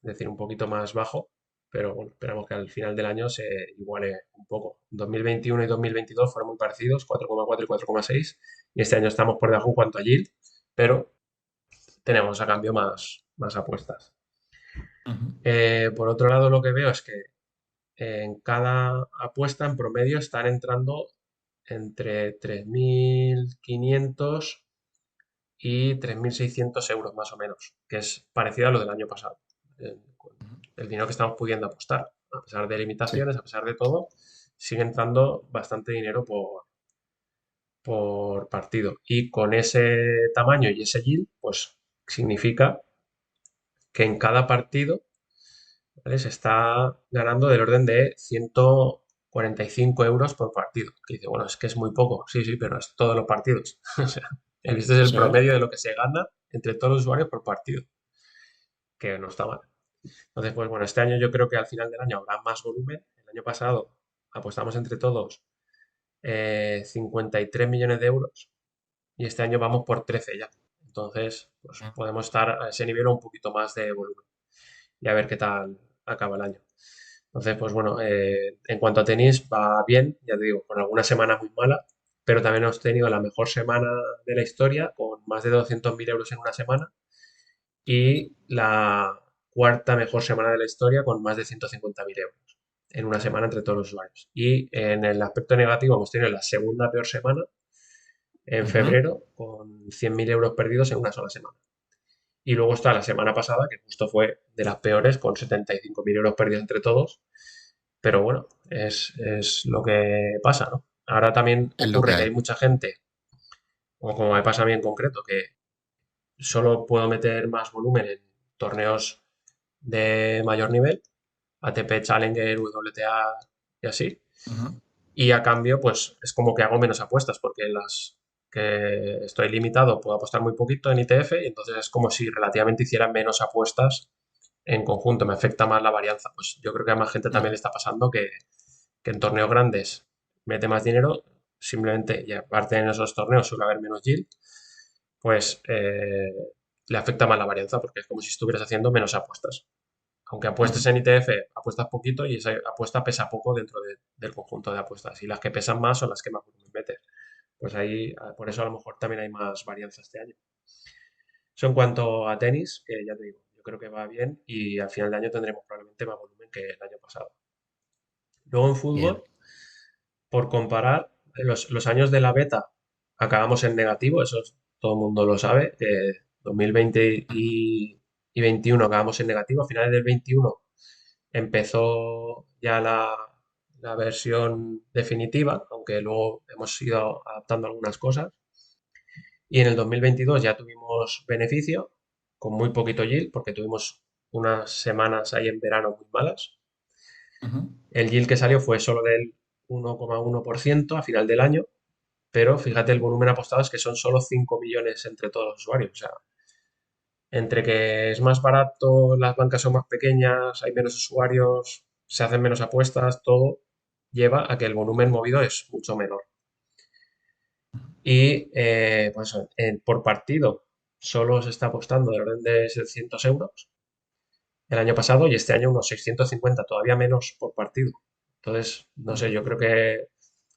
decir, un poquito más bajo, pero bueno, esperamos que al final del año se iguale un poco. 2021 y 2022 fueron muy parecidos, 4,4 y 4,6, y este año estamos por debajo en cuanto a yield, pero tenemos a cambio más apuestas. Ujú. Por otro lado, lo que veo es que en cada apuesta en promedio están entrando entre 3.500 y 3.600 euros más o menos, que es parecido a lo del año pasado. El, el dinero que estamos pudiendo apostar, a pesar de Sí. limitaciones, a pesar de todo, sigue entrando bastante dinero por partido. Y con ese tamaño y ese yield, pues significa que en cada partido, ¿vale? Se está ganando del orden de 145 euros por partido. Que dice, bueno, es que es muy poco. Sí, sí, pero es todos los partidos. O sea, este es el Eso es. promedio de lo que se gana entre todos los usuarios por partido, que no está mal. Entonces, pues bueno, este año yo creo que al final del año habrá más volumen. El año pasado apostamos entre todos 53 millones de euros y este año vamos por 13 ya. Entonces, pues podemos estar a ese nivel o un poquito más de volumen y a ver qué tal acaba el año. Entonces, pues bueno, en cuanto a tenis va bien, ya te digo, con algunas semanas muy malas, pero también hemos tenido la mejor semana de la historia, con más de 200.000 euros en una semana, y la cuarta mejor semana de la historia, con más de 150.000 euros en una semana entre todos los usuarios. Y en el aspecto negativo hemos tenido la segunda peor semana en Ujú. febrero, con 100.000 euros perdidos en una sola semana. Y luego está la semana pasada, que justo fue de las peores, con 75.000 euros perdidos entre todos. Pero bueno, es lo que pasa, ¿no? Ahora también Es lo que ocurre que hay. hay mucha gente. o como me pasa a mí en concreto, que solo puedo meter más volumen en torneos de mayor nivel, ATP Challenger, WTA y así. Ujú. Y a cambio, pues es como que hago menos apuestas, porque en las que estoy limitado puedo apostar muy poquito en ITF, y entonces es como si relativamente hiciera menos apuestas en conjunto, me afecta más la varianza. Pues yo creo que a más gente también le Ujú. está pasando que en torneos grandes mete más dinero, simplemente, y aparte en esos torneos suele haber menos yield, pues le afecta más la varianza, porque es como si estuvieras haciendo menos apuestas. Aunque apuestes Ujú. en ITF, apuestas poquito y esa apuesta pesa poco dentro del conjunto de apuestas. Y las que pesan más son las que más volumen metes. Pues ahí, por eso a lo mejor también hay más varianza este año. Eso en cuanto a tenis, que ya te digo, yo creo que va bien y al final de año tendremos probablemente más volumen que el año pasado. Luego en Bien. fútbol, por comparar, los años de la beta acabamos en negativo, eso todo el mundo lo sabe. 2020 y 21 acabamos en negativo. A finales del 21 empezó ya la versión definitiva, aunque luego hemos ido adaptando algunas cosas. Y en el 2022 ya tuvimos beneficio, con muy poquito yield, porque tuvimos unas semanas ahí en verano muy malas. Ujú. El yield que salió fue solo del 1,1% a final del año, pero fíjate el volumen apostado es que son solo 5 millones entre todos los usuarios. O sea, entre que es más barato, las bancas son más pequeñas, hay menos usuarios, se hacen menos apuestas, todo lleva a que el volumen movido es mucho menor. Y pues por partido solo se está apostando del orden de 700 euros el año pasado y este año unos 650, todavía menos por partido. Entonces, no sé, Ujú. yo creo que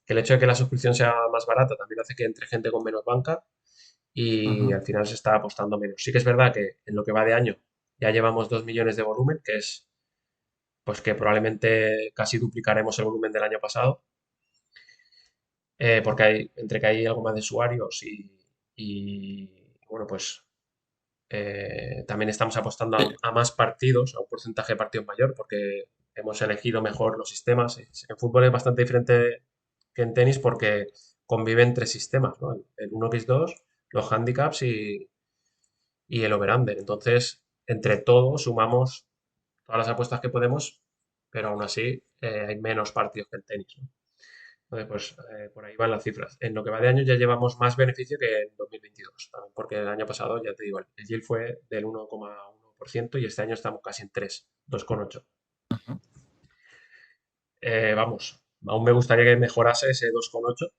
el hecho de que la suscripción sea más barata también hace que entre gente con menos banca y Ujú. al final se está apostando menos. Sí que es verdad que en lo que va de año ya llevamos 2 millones de volumen, que es pues que probablemente casi duplicaremos el volumen del año pasado, porque entre que hay algo más de usuarios bueno, pues también estamos apostando Sí. a más partidos, a un porcentaje de partidos mayor, porque hemos elegido mejor los sistemas. En fútbol es bastante diferente que en tenis porque conviven tres sistemas, ¿no? El 1x2, los handicaps y el over-under. Entonces, entre todos sumamos todas las apuestas que podemos, pero aún así hay menos partidos que en tenis, ¿no? Entonces, pues por ahí van las cifras. En lo que va de año ya llevamos más beneficio que en 2022, también porque el año pasado, ya te digo, el yield fue del 1,1% y este año estamos casi en 3, 2,8. Ujú. Vamos, aún me gustaría que mejorase ese 2,8,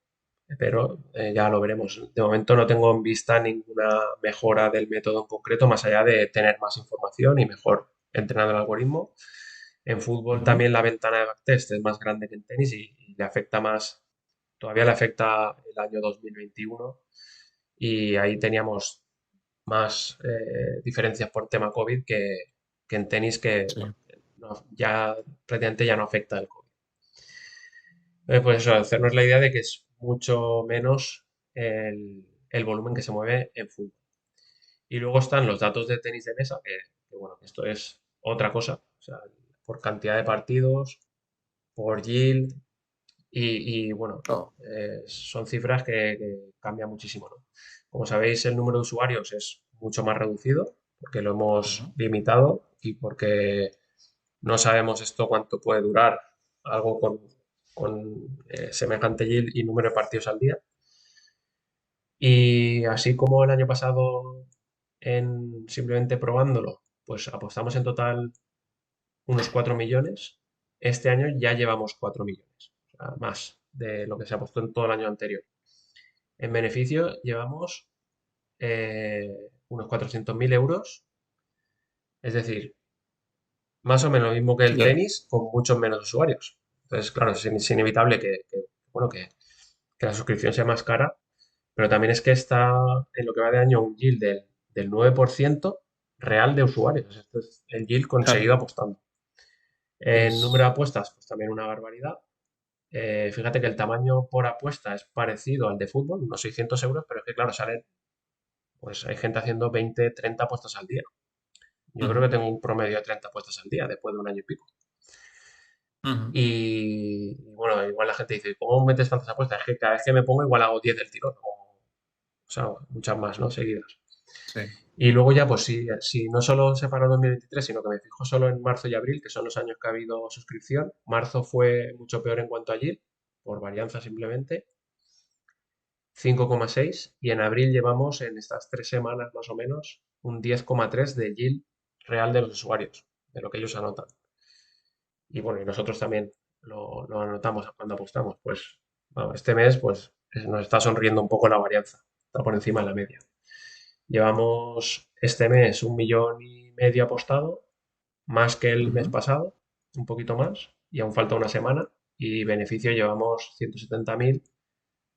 pero ya lo veremos. De momento no tengo en vista ninguna mejora del método en concreto, más allá de tener más información y mejor entrenado el algoritmo. En fútbol Ujú. también la ventana de backtest es más grande que en tenis y le afecta más, todavía le afecta el año 2021 y ahí teníamos más diferencias por tema COVID que en tenis que Sí. bueno, ya prácticamente ya no afecta el COVID. Pues eso, hacernos la idea de que es mucho menos el volumen que se mueve en fútbol. Y luego están los datos de tenis de mesa, bueno, esto es otra cosa, o sea, por cantidad de partidos, por yield, bueno, Oh. son cifras que cambian muchísimo, ¿no? Como sabéis, el número de usuarios es mucho más reducido porque lo hemos Ujú. limitado y porque no sabemos esto cuánto puede durar, algo con semejante yield y número de partidos al día. Y así como el año pasado, simplemente probándolo, pues apostamos en total unos 4 millones. Este año ya llevamos 4 millones, o sea, más de lo que se apostó en todo el año anterior. En beneficio llevamos unos 400.000 euros, es decir, más o menos lo mismo que el Bien. tenis, con muchos menos usuarios. Entonces, claro, es inevitable bueno, que la suscripción sea más cara, pero también es que está en lo que va de año un yield del 9% real de usuarios. Esto es el yield conseguido apostando. En número Es... de apuestas, pues también una barbaridad. Fíjate que el tamaño por apuesta es parecido al de fútbol, unos 600 euros, pero es que, claro, pues hay gente haciendo 20, 30 apuestas al día. Yo creo Ujú. que tengo un promedio de 30 apuestas al día después de un año y pico. Ujú. Bueno, igual la gente dice, ¿cómo metes tantas apuestas? Es que cada vez que me pongo igual hago 10 del tirón. sea, muchas más, ¿no? Seguidas. Sí. Y luego ya, pues si no solo se paró 2023, sino que me fijo solo en marzo y abril, que son los años que ha habido suscripción. Marzo fue mucho peor en cuanto a yield, por varianza simplemente, 5,6, y en abril llevamos en estas 3 semanas más o menos un 10,3 de yield real de los usuarios, de lo que ellos anotan. Y bueno, y nosotros también lo anotamos cuando apostamos. Pues bueno, este mes pues nos está sonriendo un poco la varianza, está por encima de la media. Llevamos este mes 1,5 millones apostado, más que el mes Ujú. pasado, un poquito más, y aún falta una semana. Y beneficio llevamos 170.000,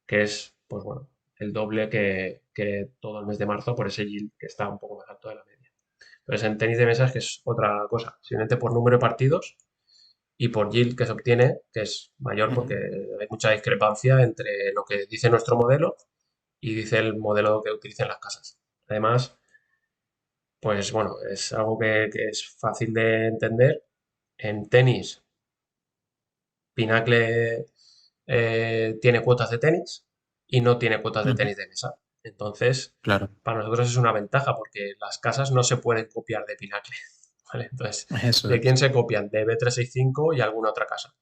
que es, pues bueno, el doble que todo el mes de marzo por ese yield que está un poco más alto de la media. Entonces, en tenis de mesas, que es otra cosa, simplemente por número de partidos y por yield que se obtiene, que es mayor porque Ujú. hay mucha discrepancia entre lo que dice nuestro modelo y dice el modelo que utilizan las casas. Además, pues bueno, es algo que es fácil de entender. En tenis, Pinacle tiene cuotas de tenis y no tiene cuotas de Ujú. tenis de mesa. Entonces, Claro, para nosotros es una ventaja porque las casas no se pueden copiar de Pinacle. ¿Vale? Entonces, eso ¿de es. quién se copian? De B365 y alguna otra casa.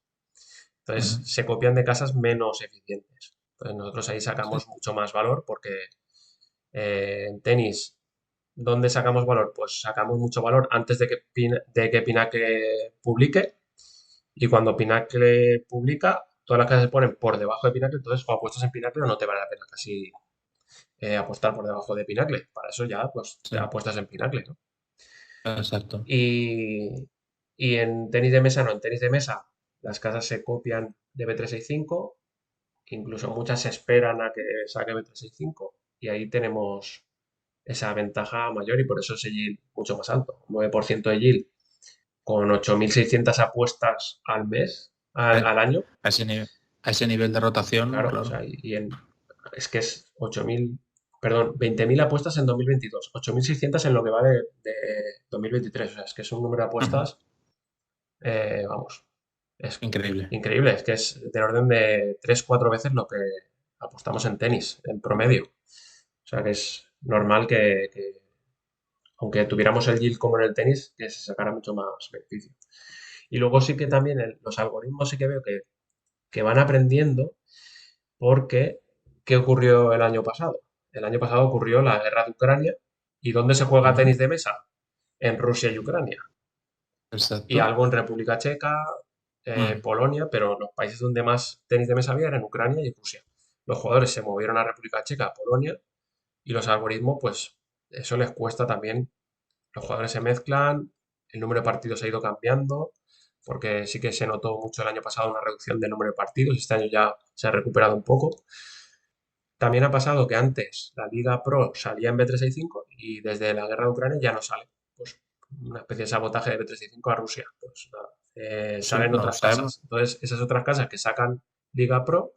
Entonces, Ujú. se copian de casas menos eficientes. Entonces, nosotros ahí Sí. sacamos mucho más valor porque en tenis, ¿dónde sacamos valor? Pues sacamos mucho valor antes de que Pinacle publique, y cuando Pinacle publica, todas las casas se ponen por debajo de Pinacle, entonces o apuestas en Pinacle o no te vale la pena casi apostar por debajo de Pinacle. Para eso ya, pues, ya Sí. apuestas en Pinacle, ¿no? Exacto. Y en tenis de mesa, no, en tenis de mesa las casas se copian de B365, incluso muchas se esperan a que saque B365, y ahí tenemos esa ventaja mayor y por eso ese yield mucho más alto, 9% de yield con 8.600 apuestas al mes, A, al año. a ese nivel, a ese nivel de rotación, Claro, o claro. sea, es que es 20.000 apuestas en 2022, 8.600 en lo que va de 2023, o sea, es que es un número de Ujú. apuestas, vamos, es Increíble. increíble, es que es del orden de 3 4 veces lo que apostamos en tenis, en promedio. O sea, que es normal que aunque tuviéramos el yield como en el tenis, que se sacara mucho más beneficio. Y luego sí que también los algoritmos sí que veo que van aprendiendo porque ¿qué ocurrió el año pasado? El año pasado ocurrió la guerra de Ucrania. ¿Y dónde se juega Ujú. tenis de mesa? En Rusia y Ucrania. Y Exacto. algo en República Checa, Mm. Polonia, pero los países donde más tenis de mesa había eran Ucrania y Rusia. Los jugadores se movieron a República Checa, a Polonia, y los algoritmos, pues eso les cuesta también. Los jugadores se mezclan, el número de partidos ha ido cambiando, porque sí que se notó mucho el año pasado una reducción del número de partidos, este año ya se ha recuperado un poco. También ha pasado que antes la Liga Pro salía en B365 y desde la guerra de Ucrania ya no sale. Pues una especie de sabotaje de B365 a Rusia. Pues nada, Sí, salen no lo otras sabemos. casas. Entonces, esas otras casas que sacan Liga Pro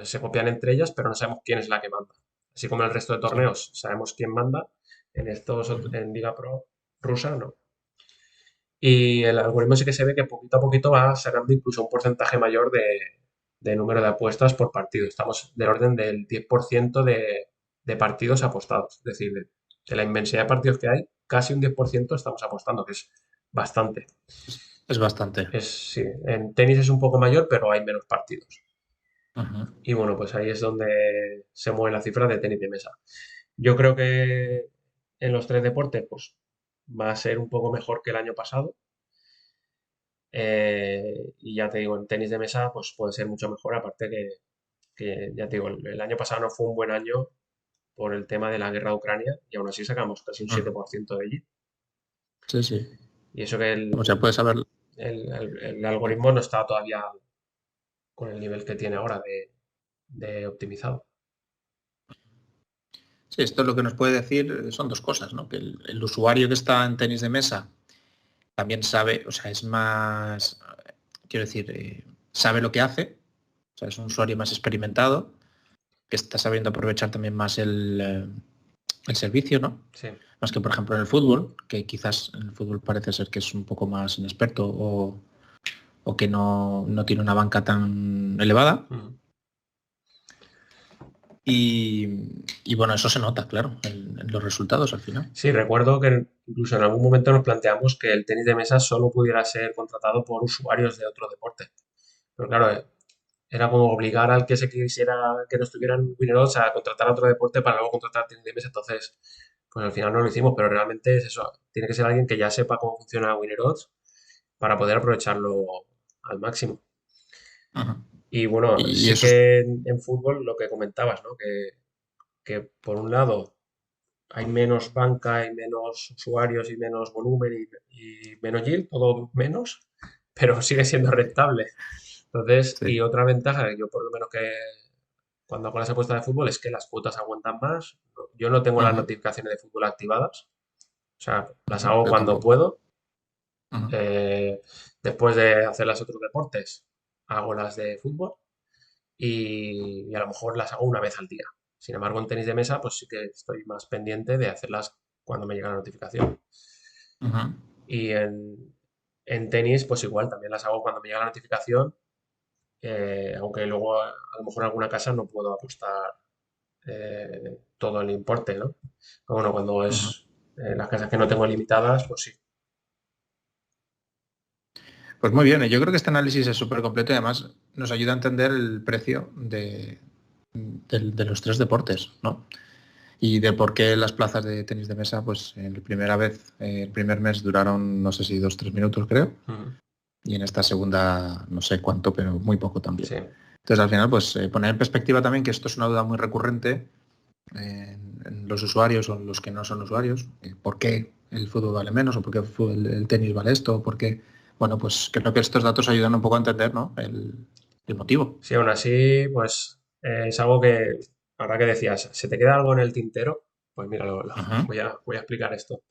se copian entre ellas, pero no sabemos quién es la que manda. Así como en el resto de Sí. torneos sabemos quién manda, Ujú. en Liga Pro rusa no. Y el algoritmo sí que se ve que poquito a poquito va sacando incluso un porcentaje mayor de número de apuestas por partido. Estamos del orden del 10% de partidos apostados. Es decir, de la inmensidad de partidos que hay, casi un 10% estamos apostando, que es bastante. Es bastante. Sí, en tenis es un poco mayor, pero hay menos partidos. Ujú. Y bueno, pues ahí es donde se mueve la cifra de tenis de mesa. Yo creo que en los tres deportes, pues va a ser un poco mejor que el año pasado. Y ya te digo, en tenis de mesa pues puede ser mucho mejor, aparte que ya te digo, el año pasado no fue un buen año por el tema de la guerra de Ucrania y aún así sacamos casi un Ujú. 7% de allí. Sí, sí. Y eso que O sea, puedes saber. el algoritmo no está todavía con el nivel que tiene ahora de optimizado. Sí, esto lo que nos puede decir son dos cosas, ¿no? Que el usuario que está en tenis de mesa también sabe, o sea, es más, quiero decir, sabe lo que hace, o sea, es un usuario más experimentado, que está sabiendo aprovechar también más el servicio, ¿no? Sí, Más que, por ejemplo, en el fútbol, que quizás en el fútbol parece ser que es un poco más inexperto o que no tiene una banca tan elevada. ujú, Y, Y bueno, eso se nota, claro, en los resultados al final. Sí, recuerdo que incluso en algún momento nos planteamos que el tenis de mesa solo pudiera ser contratado por usuarios de otro deporte. Pero claro, era como obligar al que se quisiera que no estuvieran Winner Odds a contratar a otro deporte para luego contratar tenis de mesa. Entonces, pues al final no lo hicimos, pero realmente es eso. Tiene que ser alguien que ya sepa cómo funciona Winner Odds para poder aprovecharlo al máximo. Ajá. Y bueno, Y sí eso es... que en fútbol lo que comentabas, ¿no? Que por un lado hay menos banca, hay menos usuarios y menos volumen y menos yield, todo menos, pero sigue siendo rentable. Entonces, y Sí. otra ventaja, que yo por lo menos que cuando hago las apuestas de fútbol es que las cuotas aguantan más. Yo no tengo las Ajá, notificaciones de fútbol activadas, o sea, las ajá, hago yo cuando tampoco. puedo. Ajá, Eh, Después de hacer las otros deportes, hago las de fútbol y a lo mejor las hago una vez al día. Sin embargo, en tenis de mesa, pues sí que estoy más pendiente de hacerlas cuando me llega la notificación. ajá. Y en tenis, pues igual, también las hago cuando me llega la notificación, aunque luego a lo mejor en alguna casa no puedo apostar todo el importe, ¿no? Pero bueno, cuando Ajá. es las casas que no tengo limitadas, pues sí. Pues muy bien, yo creo que este análisis es súper completo y además nos ayuda a entender el precio de los tres deportes, ¿no? Y de por qué las plazas de tenis de mesa, pues en la primera vez, el primer mes duraron, no sé si 2 o 3 minutos, creo, Ujú. y en esta segunda no sé cuánto, pero muy poco también. Sí, Entonces al final, pues poner en perspectiva también que esto es una duda muy recurrente en los usuarios o en los que no son usuarios, por qué el fútbol vale menos o por qué el tenis vale esto, o por qué, bueno, pues creo que estos datos ayudan un poco a entender, ¿no? El motivo. sí, aún así, pues es algo que, ahora que decías, ¿se te queda algo en el tintero? Pues mira, Ajá, voy a explicar esto.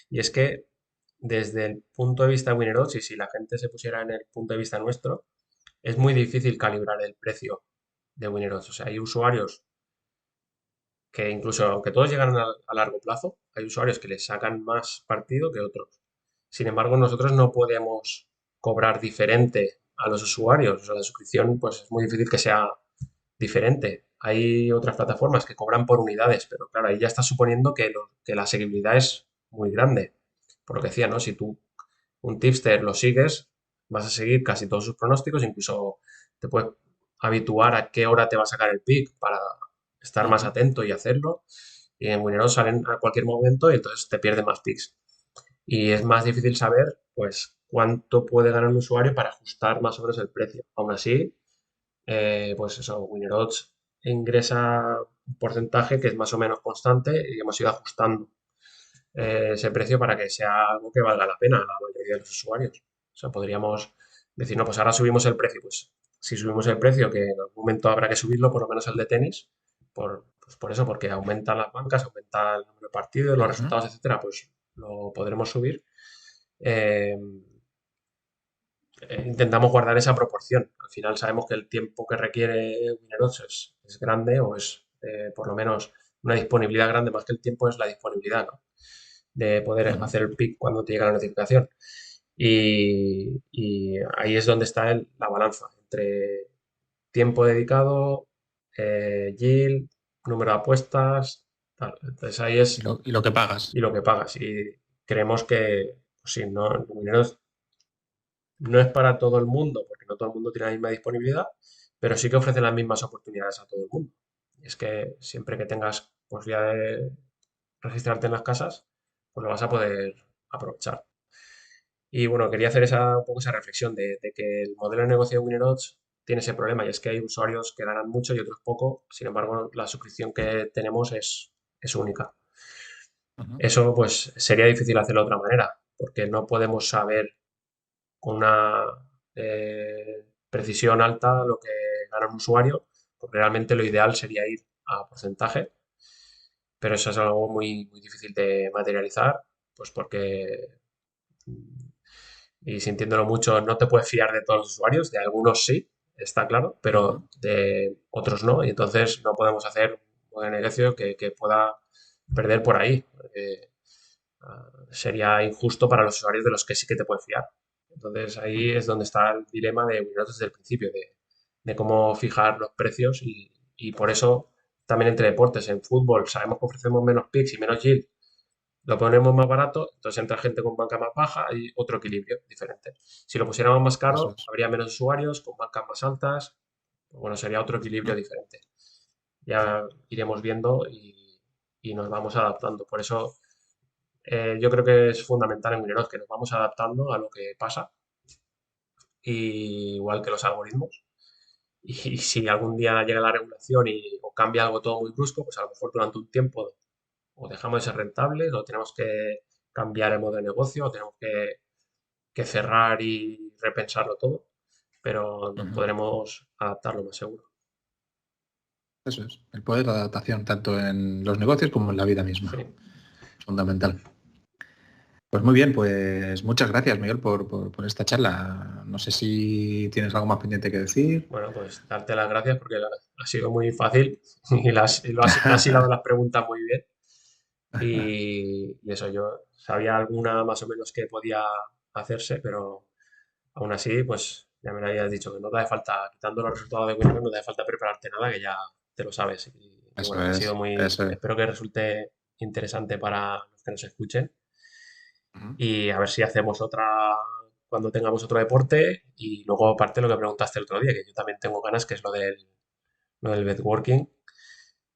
Y es que desde el punto de vista de Winner Odds, y si la gente se pusiera en el punto de vista nuestro, es muy difícil calibrar el precio de Winner Odds. O sea, hay usuarios que incluso, aunque todos llegan a largo plazo, hay usuarios que les sacan más partido que otros. Sin embargo, nosotros no podemos cobrar diferente a los usuarios. O sea, la suscripción, pues es muy difícil que sea diferente. Hay otras plataformas que cobran por unidades, pero claro, ahí ya está suponiendo que la seguibilidad es muy grande. Por lo que decía, ¿no? Si tú un tipster lo sigues, vas a seguir casi todos sus pronósticos, incluso te puedes habituar a qué hora te va a sacar el pick para estar más ajá, atento y hacerlo. Y en Winero salen a cualquier momento y entonces te pierden más picks. Y es más difícil saber, pues, cuánto puede ganar un usuario para ajustar más o menos el precio. Aún así, pues eso, Winner Odds ingresa un porcentaje que es más o menos constante y hemos ido ajustando ese precio para que sea algo que valga la pena a la mayoría de los usuarios. O sea, podríamos decir, no, pues ahora subimos el precio. Pues si subimos el precio, que en algún momento habrá que subirlo, por lo menos el de tenis, pues por eso, porque aumentan las bancas, aumenta el número de partidos, los ajá, resultados, etcétera, pues lo podremos subir. Eh, Intentamos guardar esa proporción. Al final sabemos que el tiempo que requiere Winner Odds es grande o es por lo menos una disponibilidad grande, más que el tiempo es la disponibilidad, ¿no? De poder ajá. hacer el pick cuando te llega la notificación. Y ahí es donde está la balanza entre tiempo dedicado, yield, número de apuestas, tal. Entonces ahí Y es lo que pagas. y lo que pagas. Y creemos que, pues sí, no, Winner no es para todo el mundo, porque no todo el mundo tiene la misma disponibilidad, pero sí que ofrece las mismas oportunidades a todo el mundo. Y es que siempre que tengas posibilidad de registrarte en las casas, pues lo vas a poder aprovechar. Y bueno, quería hacer un poco esa reflexión de que el modelo de negocio de Winner Odds tiene ese problema y es que hay usuarios que ganan mucho y otros poco. Sin embargo, la suscripción que tenemos es única. Ajá, Eso pues sería difícil hacerlo de otra manera, porque no podemos saber con una precisión alta lo que gana un usuario, porque realmente lo ideal sería ir a porcentaje, pero eso es algo muy, muy difícil de materializar, pues porque, y sintiéndolo mucho, no te puedes fiar de todos los usuarios, de algunos sí, está claro, ajá. pero de otros no, y entonces no podemos hacer un modelo de negocio que pueda perder por ahí. Sería injusto para los usuarios de los que sí que te puedes fiar. Entonces ahí es donde está el dilema de Windows desde el principio, de cómo fijar los precios y por eso también entre deportes. En fútbol sabemos que ofrecemos menos picks y menos yield, lo ponemos más barato, entonces entra gente con banca más baja y otro equilibrio diferente. Si lo pusiéramos más Eso caro, es. habría menos usuarios con bancas más altas, pues bueno, sería otro equilibrio diferente. Ya iremos viendo y nos vamos adaptando. Por eso yo creo que es fundamental en Winnerod que nos vamos adaptando a lo que pasa, y igual que los algoritmos. Y si algún día llega la regulación o cambia algo todo muy brusco, pues a lo mejor durante un tiempo o dejamos de ser rentables, o tenemos que cambiar el modo de negocio, o tenemos que cerrar y repensarlo todo, pero nos Ujú. podremos adaptarlo más seguro. Eso es. El poder de adaptación, tanto en los negocios como en la vida Sí. misma. Fundamental. Pues muy bien, pues muchas gracias, Miguel, por esta charla. No sé si tienes algo más pendiente que decir. Bueno, pues darte las gracias porque ha sido muy fácil has hilado las preguntas muy bien. Y eso, yo sabía alguna más o menos que podía hacerse, pero aún así, pues ya me lo habías dicho, que no te hace falta, quitando los resultados de Windows, no te hace falta prepararte nada, que ya te lo sabes. Y Eso bueno, ha sido es, eso es. espero que resulte interesante para los que nos escuchen. Ujú. Y a ver si hacemos otra cuando tengamos otro deporte. Y luego, aparte, lo que preguntaste el otro día, que yo también tengo ganas, que es lo del bedworking,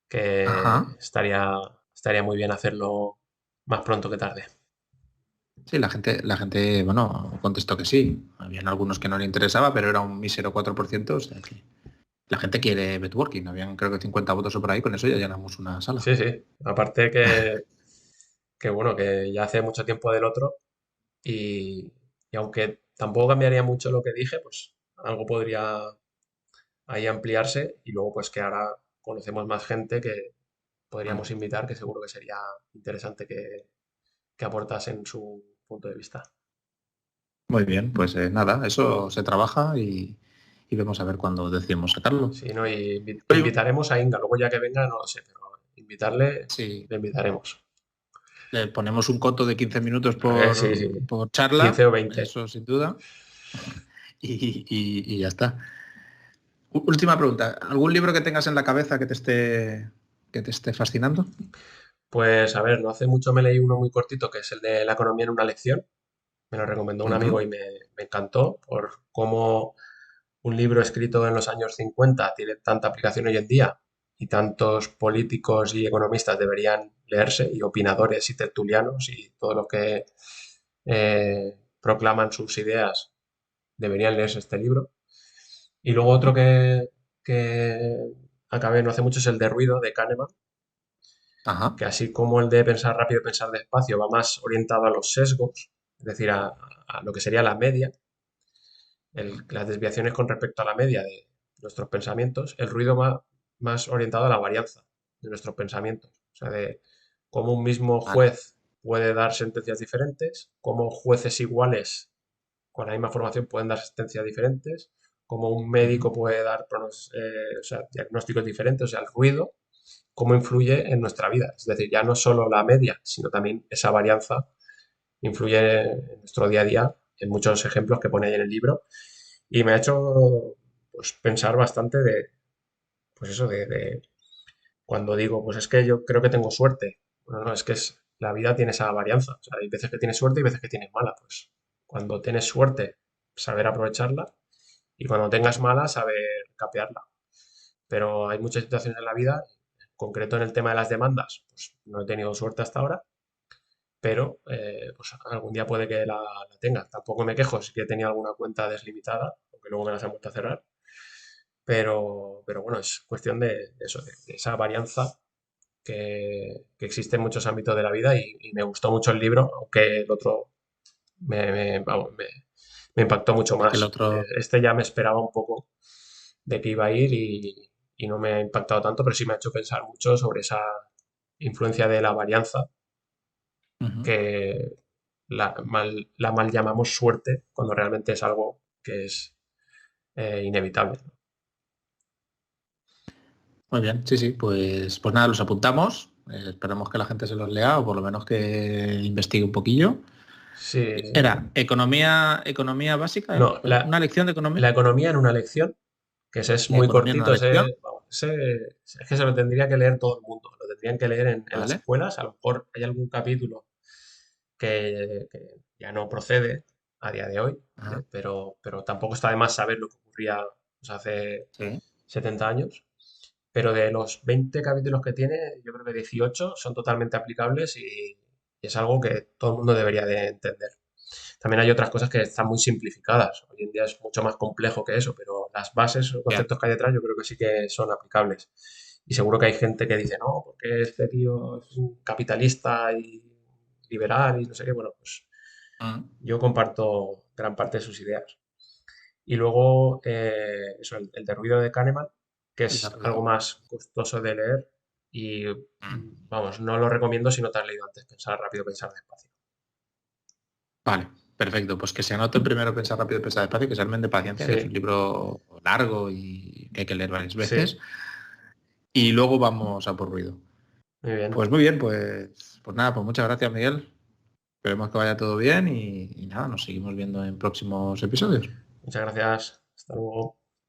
que Ajá. estaría muy bien hacerlo más pronto que tarde. Sí, la gente, bueno, contestó que sí. Habían algunos que no le interesaba, pero era un mísero 4%. O sea que la gente quiere networking. Habían creo que 50 votos o por ahí, con eso ya llenamos una sala. Sí, sí. Aparte que bueno, que ya hace mucho tiempo del otro, y aunque tampoco cambiaría mucho lo que dije, pues algo podría ahí ampliarse, y luego pues que ahora conocemos más gente que Mm. podríamos invitar, que seguro que sería interesante que aportasen su punto de vista. Muy bien, pues nada, eso se trabaja y vemos a ver cuándo decidimos sacarlo. Sí, ¿no? Y Oye, invitaremos a Inga, luego ya que venga no lo sé, pero invitarle, sí, le invitaremos. le ponemos un coto de 15 minutos Sí, sí, por 15 charla, o 20. eso sin duda, y ya está. Última pregunta, ¿algún libro que tengas en la cabeza que te esté fascinando? Pues a ver, no hace mucho me leí uno muy cortito, que es el de la economía en una lección. Me lo recomendó un amigo Ujú. y me encantó por cómo un libro escrito en los años 50 tiene tanta aplicación hoy en día, y tantos políticos y economistas deberían leerse, y opinadores y tertulianos y todos los que proclaman sus ideas deberían leerse este libro. Y luego otro que acabé no hace mucho es el de Ruido, de Kahneman, Ajá. que así como el de pensar rápido, pensar despacio, va más orientado a los sesgos, es decir, a lo que sería la media, las desviaciones con respecto a la media de nuestros pensamientos. El ruido va más orientado a la varianza de nuestros pensamientos, o sea, de cómo un mismo Vale. juez puede dar sentencias diferentes, cómo jueces iguales con la misma formación pueden dar sentencias diferentes, cómo un Ujú. médico puede dar o sea, diagnósticos diferentes, o sea, el ruido, cómo influye en nuestra vida. Es decir, ya no solo la media, sino también esa varianza influye en nuestro día a día, en muchos ejemplos que pone ahí en el libro. Y me ha hecho pues, pensar bastante pues eso, de cuando digo, pues es que yo creo que tengo suerte. Bueno, no, es que la vida tiene esa varianza. O sea, hay veces que tienes suerte y veces que tienes mala. Pues cuando tienes suerte, saber aprovecharla, y cuando tengas mala, saber capearla. Pero hay muchas situaciones en la vida, en concreto en el tema de las demandas, pues no he tenido suerte hasta ahora, pero pues algún día puede que la tenga. Tampoco me quejo, sí que he tenido alguna cuenta deslimitada, aunque luego me las han vuelto a cerrar, pero bueno, es cuestión de eso, de esa varianza que existe en muchos ámbitos de la vida, y me gustó mucho el libro, aunque el otro vamos, me impactó mucho El más, porque otro. este ya me esperaba un poco de que iba a ir, y no me ha impactado tanto, pero sí me ha hecho pensar mucho sobre esa influencia de la varianza, Ujú. que la mal llamamos suerte cuando realmente es algo que es inevitable. Muy bien, sí, sí, pues nada, los apuntamos. Esperemos que la gente se los lea o por lo menos que investigue un poquillo. Sí, Era economía básica, no, una lección de economía. la economía en una lección, que ese es La muy economía en una cortito, lección. es que se lo tendría que leer todo el mundo, lo tendrían que leer en las ¿Vale? escuelas, a lo mejor hay algún capítulo que ya no procede a día de hoy, Ajá. ¿vale? Pero tampoco está de más saber lo que ocurría pues, hace Sí. 70 años. Pero de los 20 capítulos que tiene, yo creo que 18 son totalmente aplicables y es algo que todo el mundo debería de entender. También hay otras cosas que están muy simplificadas. Hoy en día es mucho más complejo que eso, pero las bases o Ya. conceptos que hay detrás yo creo que sí que son aplicables. Y seguro que hay gente que dice, no, porque este tío es un capitalista y liberal y no sé qué. Bueno, pues Mm. yo comparto gran parte de sus ideas. Y luego, eso, el de Ruido de Kahneman, que El de es algo ruido. más costoso de leer y, Mm. vamos, no lo recomiendo si no te has leído antes Pensar rápido, pensar despacio. Vale, perfecto. Pues que se anote primero Pensar rápido, pensar despacio, que es el Men de Paciencia, que es un Sí, libro largo y que hay que leer varias sí, veces. Y luego vamos a por ruido. muy bien. Pues muy bien, pues nada, pues muchas gracias, Miguel. Esperemos que vaya todo bien y nada, nos seguimos viendo en próximos episodios. Muchas gracias. Hasta luego.